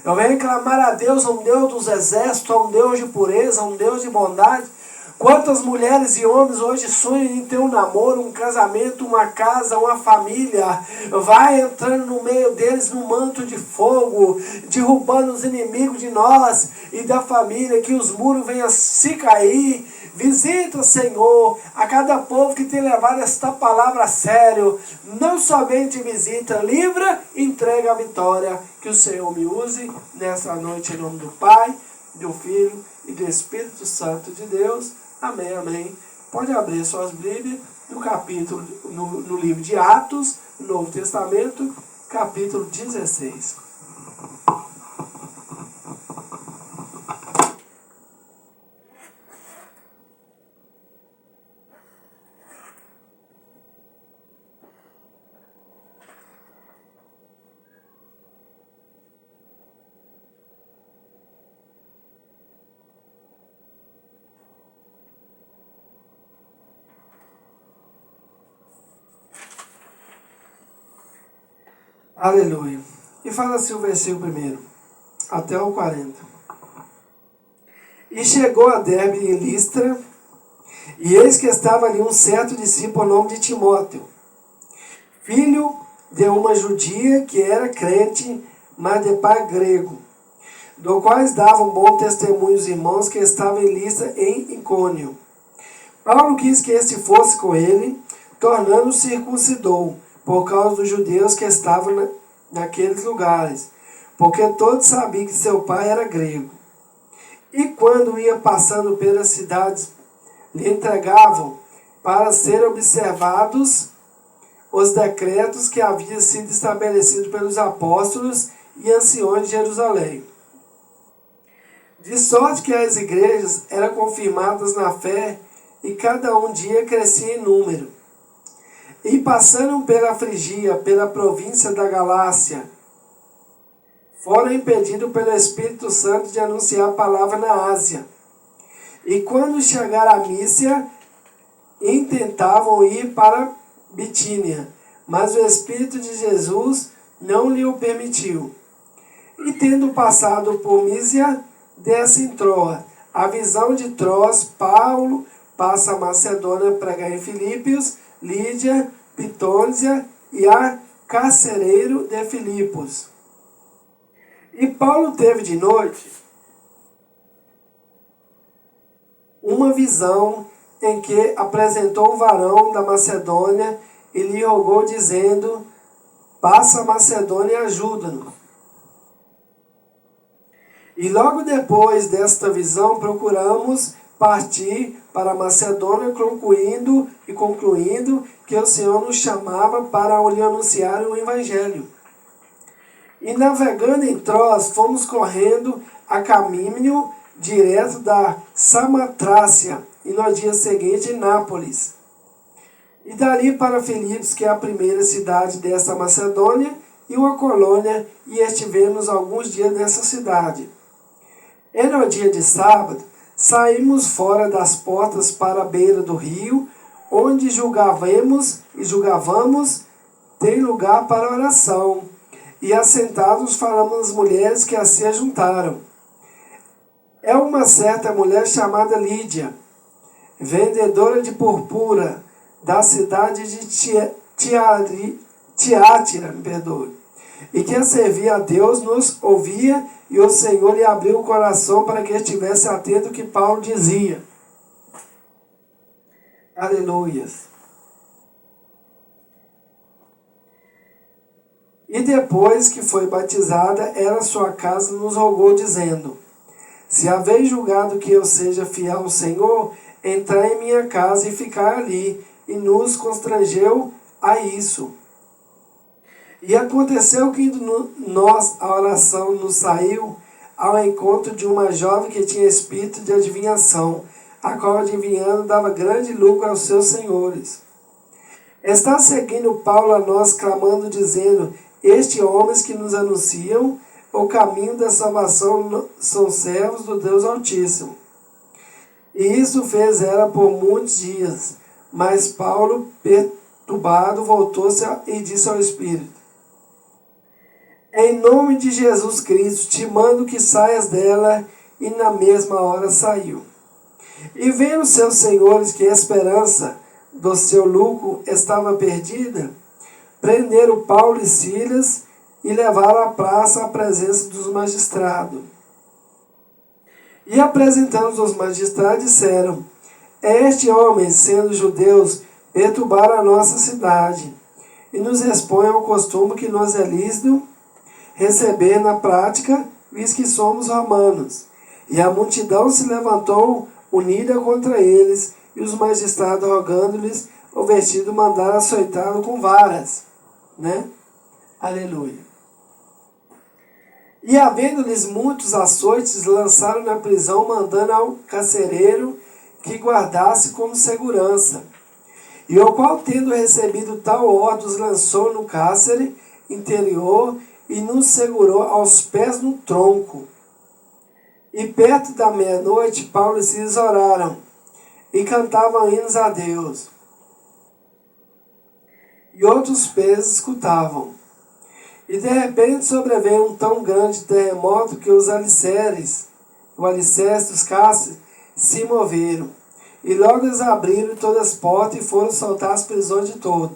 eu venho clamar a Deus, um Deus dos exércitos, um Deus de pureza, um Deus de bondade. Quantas mulheres e homens hoje sonham em ter um namoro, um casamento, uma casa, uma família? Vai entrando no meio deles no manto de fogo, derrubando os inimigos de nós e da família, que os muros venham se cair. Visita, Senhor, a cada povo que tem levado esta palavra a sério. Não somente visita, livra, entrega a vitória. Que o Senhor me use nessa noite em nome do Pai, do Filho e do Espírito Santo de Deus. Amém, amém. Pode abrir suas Bíblias no capítulo, no livro de Atos, Novo Testamento, capítulo 16. Aleluia. E fala assim o versículo primeiro, até o 40. E chegou a Derbe em Listra, e eis que estava ali um certo discípulo, ao nome de Timóteo, filho de uma judia que era crente, mas de pai grego, do quais davam bom testemunho os irmãos que estavam em Listra em Icônio. Paulo quis que este fosse com ele, tornando-se circuncidou, por causa dos judeus que estavam naqueles lugares, porque todos sabiam que seu pai era grego. E quando ia passando pelas cidades, lhe entregavam para serem observados os decretos que haviam sido estabelecidos pelos apóstolos e anciões de Jerusalém. De sorte que as igrejas eram confirmadas na fé e cada um dia crescia em número. E passando pela Frigia, pela província da Galácia, foram impedidos pelo Espírito Santo de anunciar a palavra na Ásia. E quando chegaram a Mísia, intentavam ir para Bitínia, mas o Espírito de Jesus não lhe o permitiu. E tendo passado por Mísia, desce em Troa. A visão de Troas, Paulo passa a Macedônia a pregar em Filípios, Lídia, Pitônia e a carcereiro de Filipos. E Paulo teve de noite uma visão em que apresentou um varão da Macedônia e lhe rogou, dizendo: passa a Macedônia e ajuda-nos. E logo depois desta visão procuramos partir para a Macedônia, concluindo que o Senhor nos chamava para lhe anunciar o Evangelho. E navegando em Troas, fomos correndo a caminho direto da Samatrácia, e no dia seguinte em Nápoles. E dali para Filipos, que é a primeira cidade desta Macedônia, e uma colônia, e estivemos alguns dias nessa cidade. E no dia de sábado, saímos fora das portas para a beira do rio, onde julgávamos ter lugar para oração. E assentados falamos às mulheres que se ajuntaram. É uma certa mulher chamada Lídia, vendedora de purpura, da cidade de Tiátira, e que servia a Deus, nos ouvia, e o Senhor lhe abriu o coração para que estivesse atento ao que Paulo dizia. Aleluias. E depois que foi batizada, ela sua casa nos rogou, dizendo: se haveis julgado que eu seja fiel ao Senhor, entrai em minha casa e ficai ali. E nos constrangeu a isso. E aconteceu que a oração nos saiu ao encontro de uma jovem que tinha espírito de adivinhação, a qual adivinhando dava grande lucro aos seus senhores. Está seguindo Paulo a nós, clamando, dizendo: estes homens que nos anunciam o caminho da salvação são servos do Deus Altíssimo. E isso fez ela por muitos dias. Mas Paulo, perturbado, voltou-se e disse ao Espírito: em nome de Jesus Cristo, te mando que saias dela. E na mesma hora saiu. E vendo seus senhores que a esperança do seu lucro estava perdida, prenderam Paulo e Silas e levaram à praça à presença dos magistrados. E apresentando os magistrados, disseram: este homem, sendo judeus, perturbaram a nossa cidade, e nos expõe ao costume que nos é lícito receber na prática, visto que somos romanos. E a multidão se levantou unida contra eles, e os magistrados, rogando-lhes o vestido, mandaram açoitá-lo com varas. Aleluia. E havendo-lhes muitos açoites, lançaram na prisão, mandando ao carcereiro que guardasse como segurança. E o qual, tendo recebido tal ordem, os lançou no cárcere interior e nos segurou aos pés no tronco. E perto da meia-noite, Paulo e Silas oraram e cantavam hinos a Deus. E outros presos escutavam. E de repente sobreveio um tão grande terremoto que o alicerce dos cárceres se moveram. E logo eles abriram todas as portas e foram soltar as prisões de todo.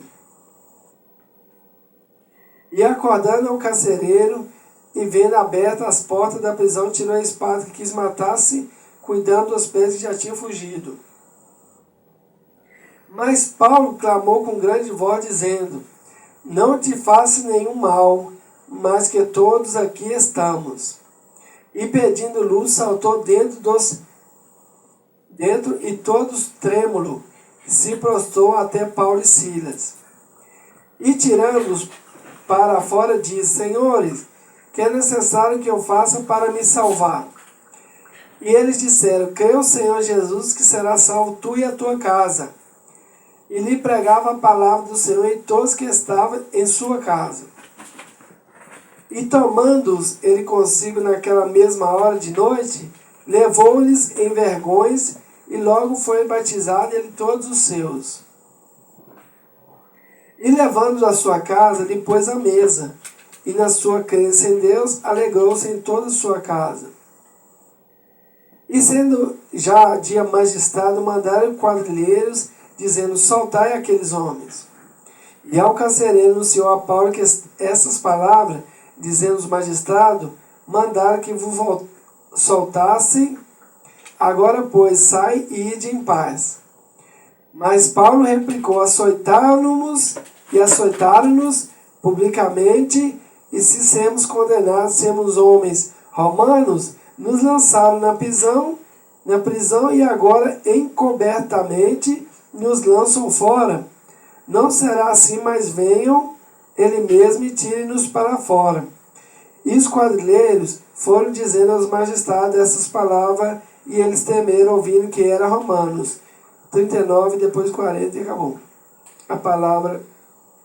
E acordando o carcereiro, e vendo abertas as portas da prisão, tirou a espada que quis matar-se, cuidando dos presos que já tinham fugido. Mas Paulo clamou com grande voz, dizendo: não te faça nenhum mal, mas que todos aqui estamos. E pedindo luz, saltou dentro e todos trêmulo, se prostrou até Paulo e Silas. E tirando-os para fora, disse: senhores, que é necessário que eu faça para me salvar? E eles disseram: crê no Senhor Jesus, que será salvo tu e a tua casa. E lhe pregava a palavra do Senhor em todos que estavam em sua casa. E tomando-os ele consigo naquela mesma hora de noite, levou-lhes em vergões, e logo foi batizado ele todos os seus. E levando-os à sua casa, lhe pôs a mesa, e na sua crença em Deus, alegrou-se em toda a sua casa. E sendo já dia magistrado, mandaram quadrilheiros, dizendo: soltai aqueles homens. E ao carcereiro anunciou a Paulo que essas palavras, dizendo os magistrados, mandara que vos soltasse. Agora, pois, sai e ide em paz. Mas Paulo replicou: açoitaram-nos publicamente, e se sermos condenados, sermos homens romanos, nos lançaram na prisão e agora encobertamente nos lançam fora. Não será assim, mas venham ele mesmo e tirem-nos para fora. E os quadrilheiros foram dizendo aos magistrados essas palavras, e eles temeram, ouvindo que eram romanos. 39, depois 40 e acabou. A palavra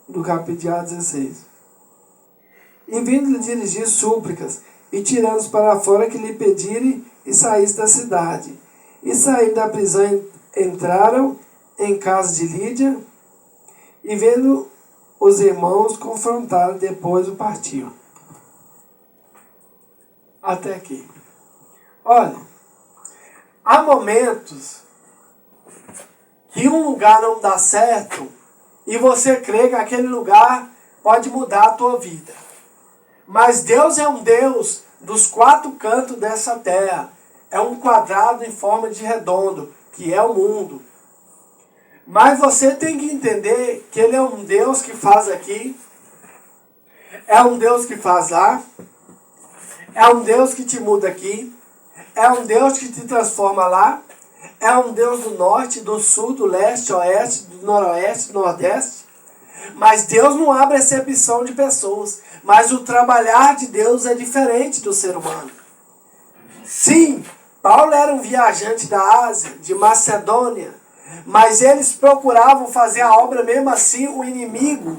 do capítulo de Atos 16. E vindo-lhe dirigir súplicas, e tirando-os para fora que lhe pedirem, e saísse da cidade. E saindo da prisão, entraram em casa de Lídia, e vendo os irmãos, confrontaram, depois o partiam. Até aqui. Olha, há momentos que um lugar não dá certo e você crê que aquele lugar pode mudar a tua vida. Mas Deus é um Deus dos 4 cantos dessa terra. É um quadrado em forma de redondo, que é o mundo. Mas você tem que entender que Ele é um Deus que faz aqui, é um Deus que faz lá, é um Deus que te muda aqui, é um Deus que te transforma lá, é um Deus do norte, do sul, do leste, oeste, do noroeste, do nordeste. Mas Deus não abre acepção de pessoas. Mas o trabalhar de Deus é diferente do ser humano. Sim, Paulo era um viajante da Ásia, de Macedônia. Mas eles procuravam fazer a obra mesmo assim, o inimigo.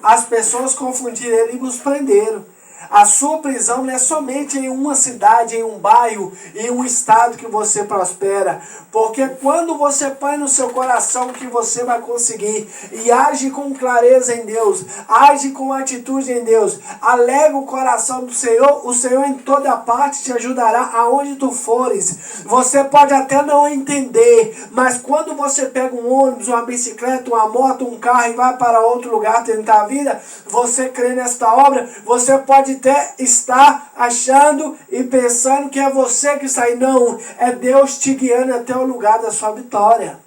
As pessoas confundiram ele e os prenderam. A sua prisão não é somente em uma cidade, em um bairro, em um estado que você prospera. Porque quando você põe no seu coração que você vai conseguir e age com clareza em Deus, age com atitude em Deus, alega o coração do Senhor, o Senhor em toda parte te ajudará aonde tu fores. Você pode até não entender, mas quando você pega um ônibus, uma bicicleta, uma moto, um carro e vai para outro lugar tentar a vida, você crê nesta obra, você pode até estar achando e pensando que é você que está aí. Não, é Deus te guiando até o lugar da sua vitória.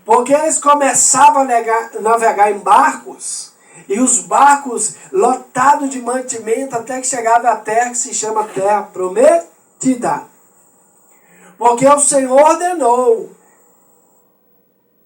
Porque eles começavam a navegar em barcos, e os barcos lotados de mantimento até que chegava à terra que se chama Terra Prometida. Porque o Senhor ordenou: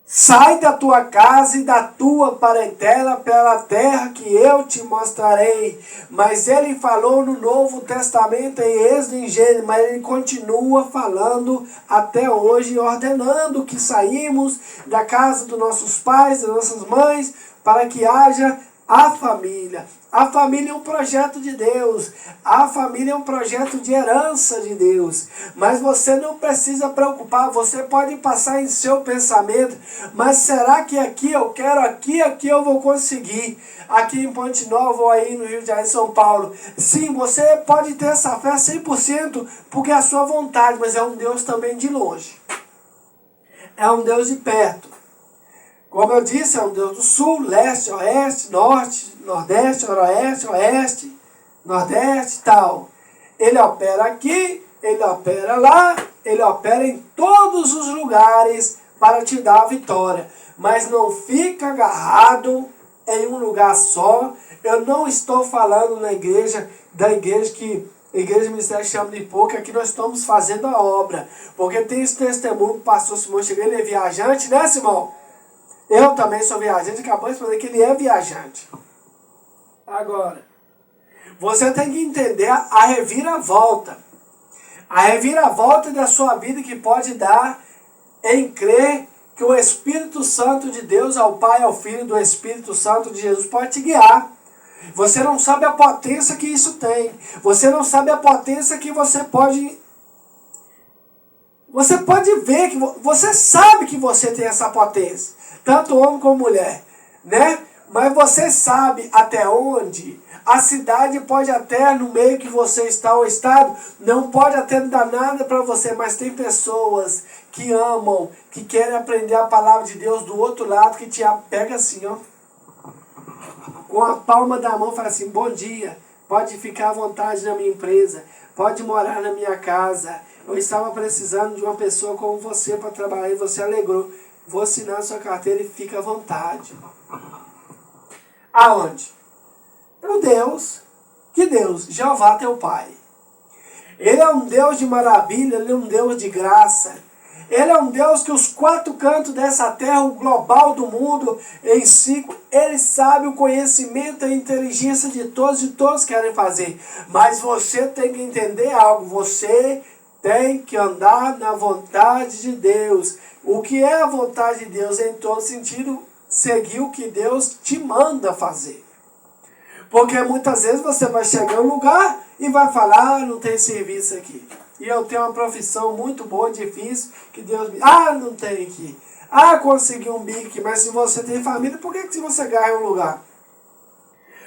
sai da tua casa e da tua parentela pela terra que eu te mostrarei. Mas ele falou no Novo Testamento, em Êxodo e em Gênesis, mas ele continua falando até hoje, ordenando que saímos da casa dos nossos pais, das nossas mães, para que haja a família. A família é um projeto de Deus. A família é um projeto de herança de Deus. Mas você não precisa preocupar. Você pode passar em seu pensamento: mas será que aqui eu quero, aqui eu vou conseguir? Aqui em Ponte Nova ou aí no Rio de Janeiro, São Paulo. Sim, você pode ter essa fé 100%, porque é a sua vontade. Mas é um Deus também de longe. É um Deus de perto. Como eu disse, é um Deus do sul, leste, oeste, norte, nordeste, noroeste, oeste, nordeste e tal. Ele opera aqui, ele opera lá, ele opera em todos os lugares para te dar a vitória. Mas não fica agarrado em um lugar só. Eu não estou falando da igreja que a igreja do ministério chama de pouco, aqui nós estamos fazendo a obra. Porque tem esse testemunho que o pastor Simão chegou, ele é viajante, né, Simão? Eu também sou viajante, acabou de falar que ele é viajante. Agora, você tem que entender a reviravolta. A reviravolta da sua vida que pode dar em crer que o Espírito Santo de Deus, ao Pai, ao Filho, do Espírito Santo de Jesus, pode te guiar. Você não sabe a potência que isso tem. Você não sabe a potência que você pode... Você pode ver, que você sabe que você tem essa potência. Tanto homem como mulher, né? Mas você sabe até onde a cidade pode até, no meio que você está, o estado, não pode até dar nada para você, mas tem pessoas que amam, que querem aprender a palavra de Deus do outro lado, que te pega assim, ó, com a palma da mão, fala assim: bom dia, pode ficar à vontade na minha empresa, pode morar na minha casa. Eu estava precisando de uma pessoa como você para trabalhar e você alegrou. Vou assinar a sua carteira e fica à vontade. Aonde? O Deus. Que Deus? Jeová teu Pai. Ele é um Deus de maravilha, Ele é um Deus de graça. Ele é um Deus que os quatro cantos dessa terra, o global do mundo em si, Ele sabe o conhecimento e a inteligência de todos e todos querem fazer. Mas você tem que entender algo, você tem que andar na vontade de Deus. O que é a vontade de Deus? Em todo sentido, seguir o que Deus te manda fazer. Porque muitas vezes você vai chegar em um lugar e vai falar, não tem serviço aqui. E eu tenho uma profissão muito boa, difícil, que Deus me... não tem aqui. Consegui um bico, mas se você tem família, por que você ganha um lugar?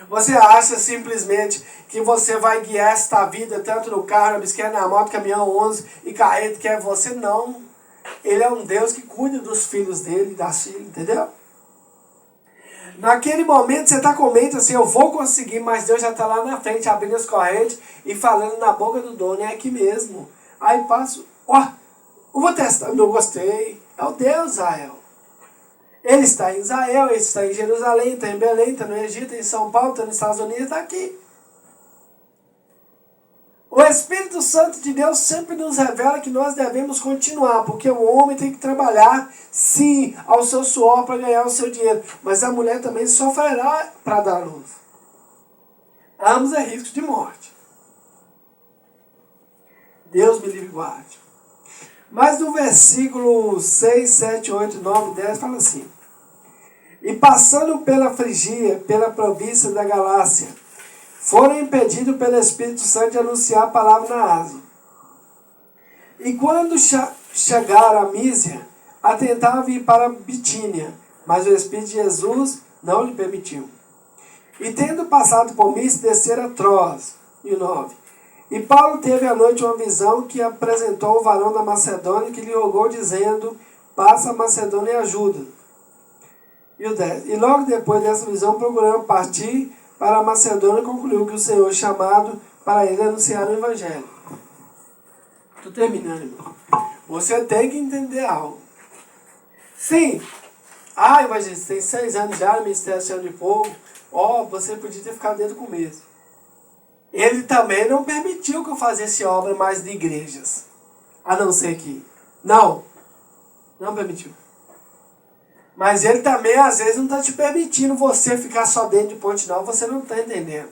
Você acha simplesmente que você vai guiar esta vida, tanto no carro, na bicicleta, na moto, caminhão 11 e carreta, que é você? Não. Ele é um Deus que cuida dos filhos dele, das filhas, entendeu? Naquele momento você está com mente assim, eu vou conseguir, mas Deus já está lá na frente, abrindo as correntes e falando na boca do dono, é aqui mesmo. Aí passo, eu vou testar, não gostei. É o Deus Israel. Ele está em Israel, ele está em Jerusalém, está em Belém, está no Egito, está em São Paulo, está nos Estados Unidos, está aqui. O Espírito Santo de Deus sempre nos revela que nós devemos continuar, porque o homem tem que trabalhar, sim, ao seu suor para ganhar o seu dinheiro, mas a mulher também sofrerá para dar à luz. Ambos é risco de morte. Deus me livre e guarde. Mas no versículo 6, 7, 8, 9, 10 fala assim: e passando pela Frigia, pela província da Galácia, foram impedidos pelo Espírito Santo de anunciar a palavra na Ásia. E quando chegaram a Mísia, atentavam ir para Bitínia, mas o Espírito de Jesus não lhe permitiu. E tendo passado por Mísia, desceram a Troas. E o 9. E Paulo teve à noite uma visão que apresentou o varão da Macedônia, que lhe rogou, dizendo: passa a Macedônia e ajuda. E o 10. E logo depois dessa visão, procurando partir para a Macedônia, concluiu que o Senhor chamado para ele anunciar o Evangelho. Estou terminando, irmão. Você tem que entender algo. Sim. Evangelista, tem 6 anos já no Ministério Senhor de Fogo. Você podia ter ficado dentro do começo. Ele também não permitiu que eu fizesse obra mais de igrejas. A não ser que... Não permitiu. Mas ele também, às vezes, não está te permitindo você ficar só dentro de ponte, não. Você não está entendendo.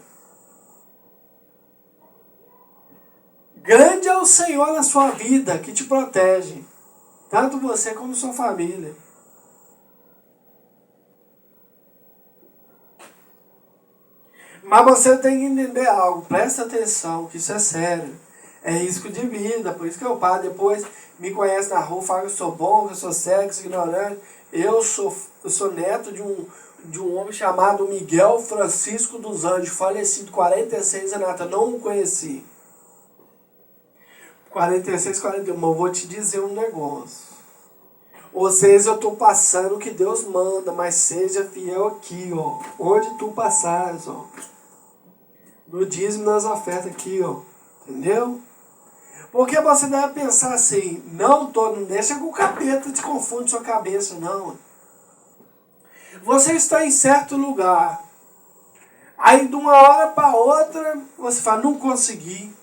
Grande é o Senhor na sua vida, que te protege. Tanto você como sua família. Mas você tem que entender algo. Presta atenção, que isso é sério. É risco de vida. Por isso que eu paro. Depois me conhece na rua, fala que eu sou bom, que eu sou cego, que eu sou ignorante. Eu sou neto de um homem chamado Miguel Francisco dos Anjos, falecido, 46 anos, eu não o conheci. 46, 41, mas eu vou te dizer um negócio. Vocês, eu estou passando o que Deus manda, mas seja fiel aqui, onde tu passares, no dízimo, nas ofertas aqui, entendeu? Porque você deve pensar assim, não deixa que o capeta te confunde sua cabeça, não. Você está em certo lugar. Aí de uma hora para outra, você fala, não consegui.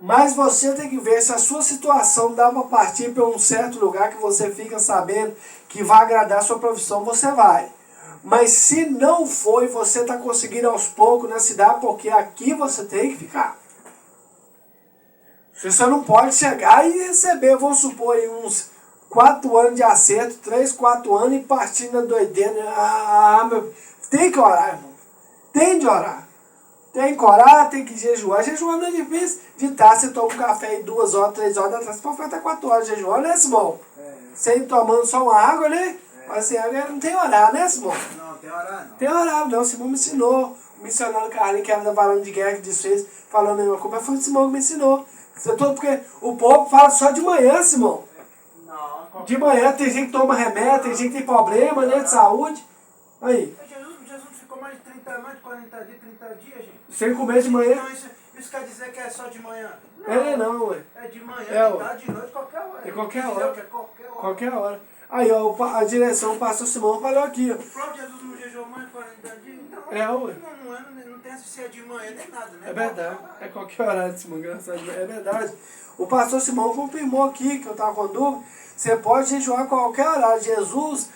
Mas você tem que ver se a sua situação dá para partir para um certo lugar que você fica sabendo que vai agradar a sua profissão, você vai. Mas se não for, você está conseguindo aos poucos na cidade, porque aqui você tem que ficar. Você não pode chegar e receber, vamos supor, uns 4 anos de acerto, 3, 4 anos e partir na doideira. Tem que orar, irmão. Tem de orar. Tem que orar, tem que jejuar. Jejuar não é difícil. De tarde você toma um café aí 2 horas, 3 horas, atrás, você pode ficar até 4 horas jejuando, né, Simão? Sem tomando só uma água, né? Mas assim, não tem horário, né, Simão? Não, tem horário não. Tem horário, não. Simão me ensinou. O missionário Carlinhos, que era da varanda de guerra, que desfez, falou a mesma coisa, mas foi o Simão que me ensinou. Porque o povo fala só de manhã, Simão. Não. De manhã tem gente que toma remédio, tem gente que tem problema, né, de saúde. Aí. Jesus ficou mais de 30 anos, 40 dias, 30 dias, gente. Sem comer de manhã. Então isso quer dizer que é só de manhã? Não, ué. É de manhã, É, de ué. tarde, de noite, qualquer hora. É qualquer Quer dizer hora. o quê? Qualquer hora. Qualquer hora. Aí, ó, a direção, o pastor Simão falou aqui, ó. O próprio Jesus não jejuou mais 40 dias, então Ué. não tem essa se é de manhã nem nada, né? É verdade. É qualquer horário, Simão, graças a Deus. É verdade. O pastor Simão confirmou aqui, que eu estava com dúvida, você pode jejuar a qualquer horário. Jesus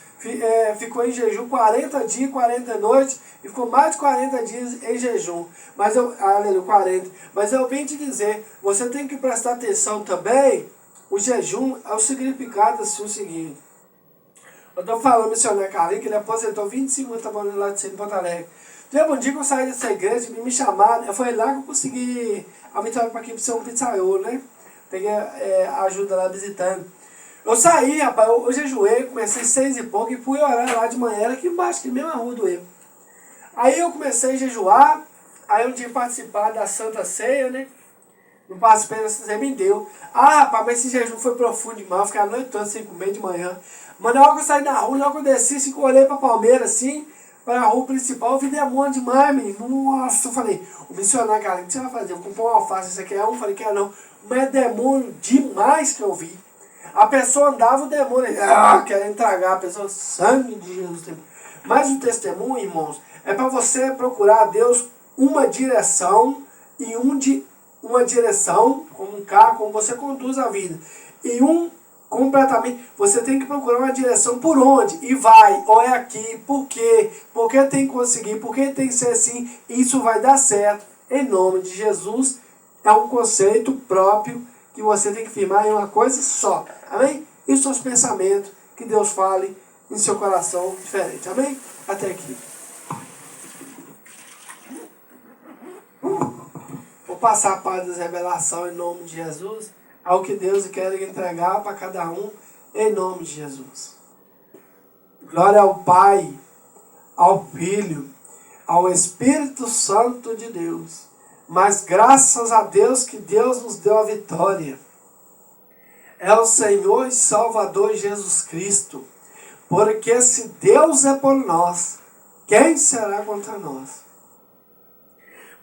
ficou em jejum 40 dias, 40 noites, e ficou mais de 40 dias em jejum. Aleluia, 40. Mas eu vim te dizer, você tem que prestar atenção também, o jejum é o significado assim, o seguinte. Eu estou falando, missionário Carlinhos, que ele aposentou 25 anos trabalhando lá de Porto Alegre. Teve um dia que eu saí dessa igreja, me chamaram, foi lá que eu consegui a vitória para aqui para ser um pizzaiolo, né? Peguei ajuda lá visitando. Eu saí, rapaz, eu jejuei, comecei 6 e pouco e fui orar lá de manhã, era aqui embaixo, que mesmo a rua do erro. Aí eu comecei a jejuar, aí um dia participar da Santa Ceia, né? Não participei da Santa Ceia, me deu. Ah, rapaz, mas esse jejum foi profundo demais, eu fiquei a noite toda sem comer de manhã. Mas na hora que eu saí na rua, na hora que eu desci, assim, que eu olhei pra Palmeiras, assim, para a rua principal, eu vi demônio demais, menino. Nossa, eu falei, o missionário, cara, o que você vai fazer? Eu comprei uma alface, você quer um? Eu falei, quer não. Mas é demônio demais que eu vi. A pessoa andava, o demônio, querendo tragar, a pessoa, sangue de Jesus. Mas o testemunho, irmãos, é para você procurar a Deus uma direção e uma direção, como um carro, como você conduz a vida. E completamente, você tem que procurar uma direção por onde, e vai, ou é aqui, por quê? Porque tem que conseguir, porque tem que ser assim, isso vai dar certo, em nome de Jesus. É um conceito próprio que você tem que firmar em uma coisa só, amém? E os seus pensamentos, que Deus fale em seu coração diferente, amém? Até aqui. Vou passar a paz das revelações em nome de Jesus, ao que Deus quer entregar para cada um, em nome de Jesus. Glória ao Pai, ao Filho, ao Espírito Santo de Deus. Mas graças a Deus que Deus nos deu a vitória. É o Senhor e Salvador Jesus Cristo. Porque se Deus é por nós, quem será contra nós?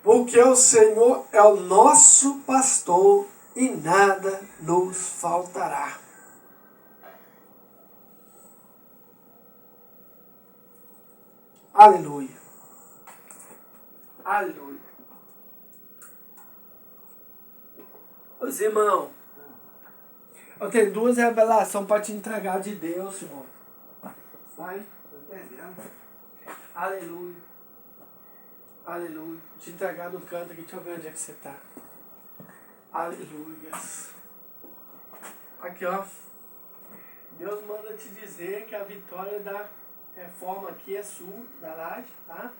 Porque o Senhor é o nosso pastor e nada nos faltará. Aleluia. Aleluia. Os irmãos, eu tenho 2 revelações para te entregar de Deus, irmão. Vai? Tô entendendo. Aleluia. Aleluia. Vou te entregar no canto aqui, deixa eu ver onde é que você está. Aleluia. Aqui, ó. Deus manda te dizer que a vitória da reforma aqui é sua, da laje, tá?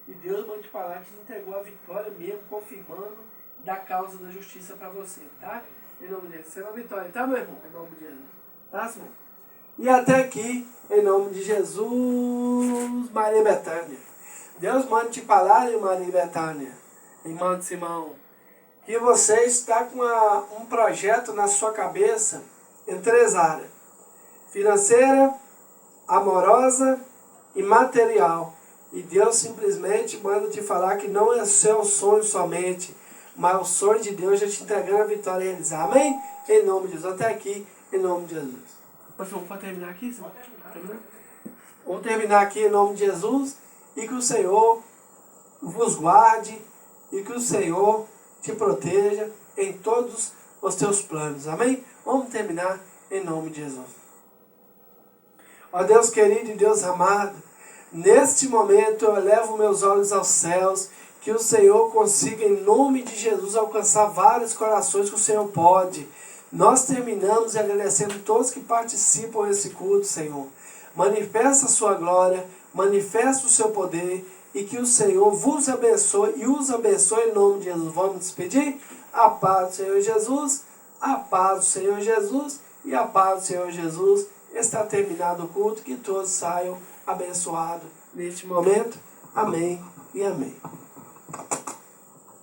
E Deus manda te falar que te entregou a vitória mesmo, confirmando da causa da justiça para você, tá? Em nome de Jesus. Você é uma vitória, tá, meu irmão? Em nome de Jesus. Tá, senhor? E até aqui, em nome de Jesus, Maria Bethânia. Deus manda te falar, em Maria Bethânia, irmão de Simão, que você está com um projeto na sua cabeça em 3 áreas: financeira, amorosa e material. E Deus simplesmente manda te falar que não é seu sonho somente, mas o sonho de Deus já te entregando a vitória e realizar. Amém? Em nome de Jesus. Até aqui, em nome de Jesus. Vamos terminar aqui? Sim? Vamos terminar aqui em nome de Jesus. E que o Senhor vos guarde e que o Senhor te proteja em todos os teus planos. Amém? Vamos terminar em nome de Jesus. Ó Deus querido e Deus amado, neste momento eu elevo meus olhos aos céus, que o Senhor consiga em nome de Jesus alcançar vários corações que o Senhor pode. Nós terminamos agradecendo todos que participam desse culto, Senhor. Manifesta a sua glória, manifesta o seu poder e que o Senhor vos abençoe e os abençoe em nome de Jesus. Vamos despedir? A paz do Senhor Jesus, a paz do Senhor Jesus e a paz do Senhor Jesus. Está terminado o culto, que todos saiam abençoados neste momento. Amém e amém.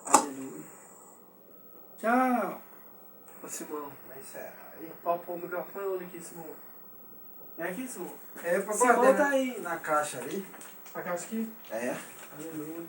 Aleluia. Tchau. Ô Simão. Vai encerrar aí. Pode pôr o microfone, olha aqui, Simão. É aqui, Simão. É pra Simão guardar tá aí. na caixa ali. A caixa aqui? É. Aleluia.